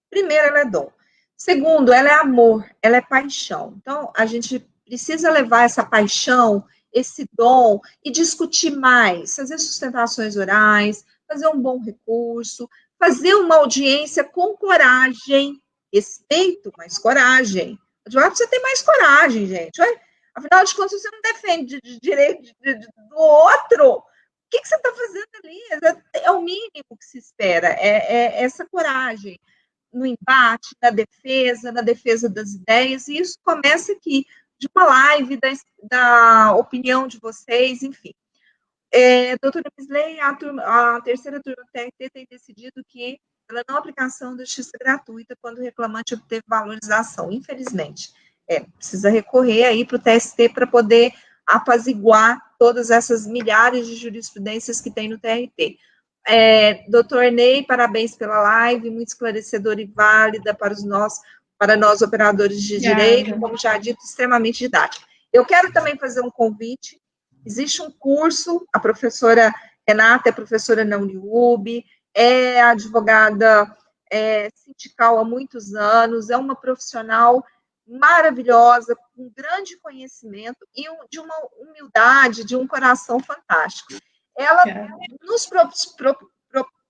Primeiro, ela é dom. Segundo, ela é amor, ela é paixão. Então, a gente precisa levar essa paixão, esse dom, e discutir mais, fazer sustentações orais, fazer um bom recurso, fazer uma audiência com coragem, respeito, mas coragem. O advogado precisa ter mais coragem, gente. Afinal de contas, você não defende de direito do outro. O que você está fazendo ali? É o mínimo que se espera, é essa coragem no embate, na defesa das ideias, e isso começa aqui, de uma live, da opinião de vocês, enfim. Doutora Misley, a terceira turma do TRT tem decidido que, pela não aplicação da justiça gratuita, quando o reclamante obteve valorização, infelizmente. Precisa recorrer aí para o TST para poder apaziguar todas essas milhares de jurisprudências que tem no TRT. Doutor Ney, parabéns pela live, muito esclarecedora e válida para nós operadores de direito, como já dito, extremamente didática. Eu quero também fazer um convite. Existe um curso, a professora Renata é professora na Uniub, é advogada sindical há muitos anos, é uma profissional maravilhosa, com grande conhecimento e de uma humildade, de um coração fantástico. Ela nos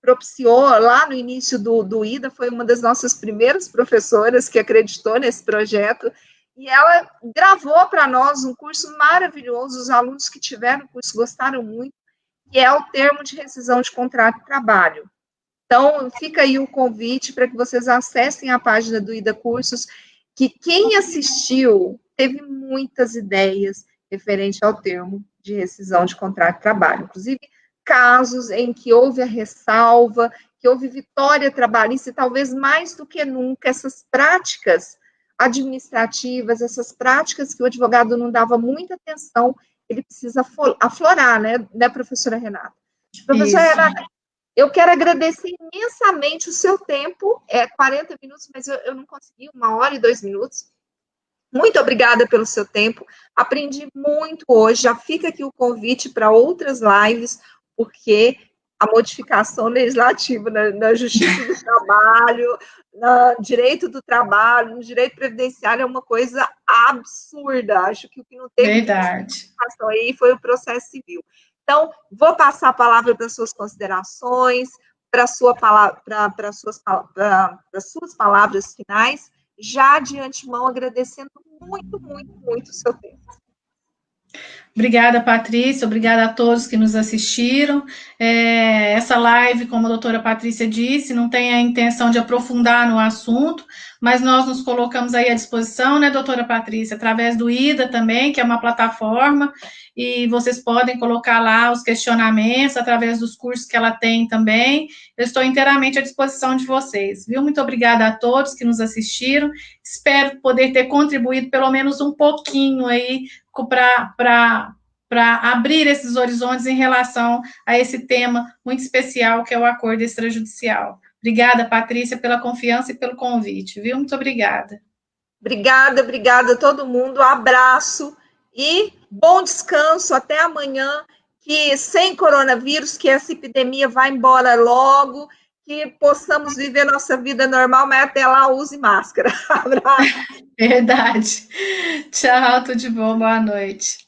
propiciou, lá no início do IDA, foi uma das nossas primeiras professoras que acreditou nesse projeto, e ela gravou para nós um curso maravilhoso, os alunos que tiveram o curso gostaram muito, que é o termo de rescisão de contrato de trabalho. Então, fica aí o convite para que vocês acessem a página do IDA Cursos, que quem assistiu teve muitas ideias referente ao termo de rescisão de contrato de trabalho, inclusive casos em que houve a ressalva, que houve vitória trabalhista, e talvez mais do que nunca essas práticas administrativas, essas práticas que o advogado não dava muita atenção, ele precisa aflorar, né, professora Renata? Professora Renata, eu quero agradecer imensamente o seu tempo, 40 minutos, mas eu não consegui, 1 hora e 2 minutos. Muito obrigada pelo seu tempo, aprendi muito hoje, já fica aqui o convite para outras lives, porque a modificação legislativa na Justiça do Trabalho, no direito do trabalho, no direito previdenciário é uma coisa absurda. Acho que o que não teve modificação aí foi o processo civil. Então, vou passar a palavra para suas considerações, para suas palavras finais, já de antemão agradecendo muito, muito, muito o seu tempo. Obrigada, Patrícia, obrigada a todos que nos assistiram. Essa live, como a doutora Patrícia disse, não tem a intenção de aprofundar no assunto, mas nós nos colocamos aí à disposição, né, doutora Patrícia, através do IDA também, que é uma plataforma, e vocês podem colocar lá os questionamentos através dos cursos que ela tem também. Eu estou inteiramente à disposição de vocês, viu? Muito obrigada a todos que nos assistiram. Espero poder ter contribuído pelo menos um pouquinho aí para abrir esses horizontes em relação a esse tema muito especial que é o acordo extrajudicial. Obrigada, Patrícia, pela confiança e pelo convite, viu? Muito obrigada. Obrigada a todo mundo, abraço e bom descanso, até amanhã, que sem coronavírus, que essa epidemia vá embora logo, que possamos viver nossa vida normal, mas até lá use máscara. Abraço. Verdade. Tchau, tudo de bom, boa noite.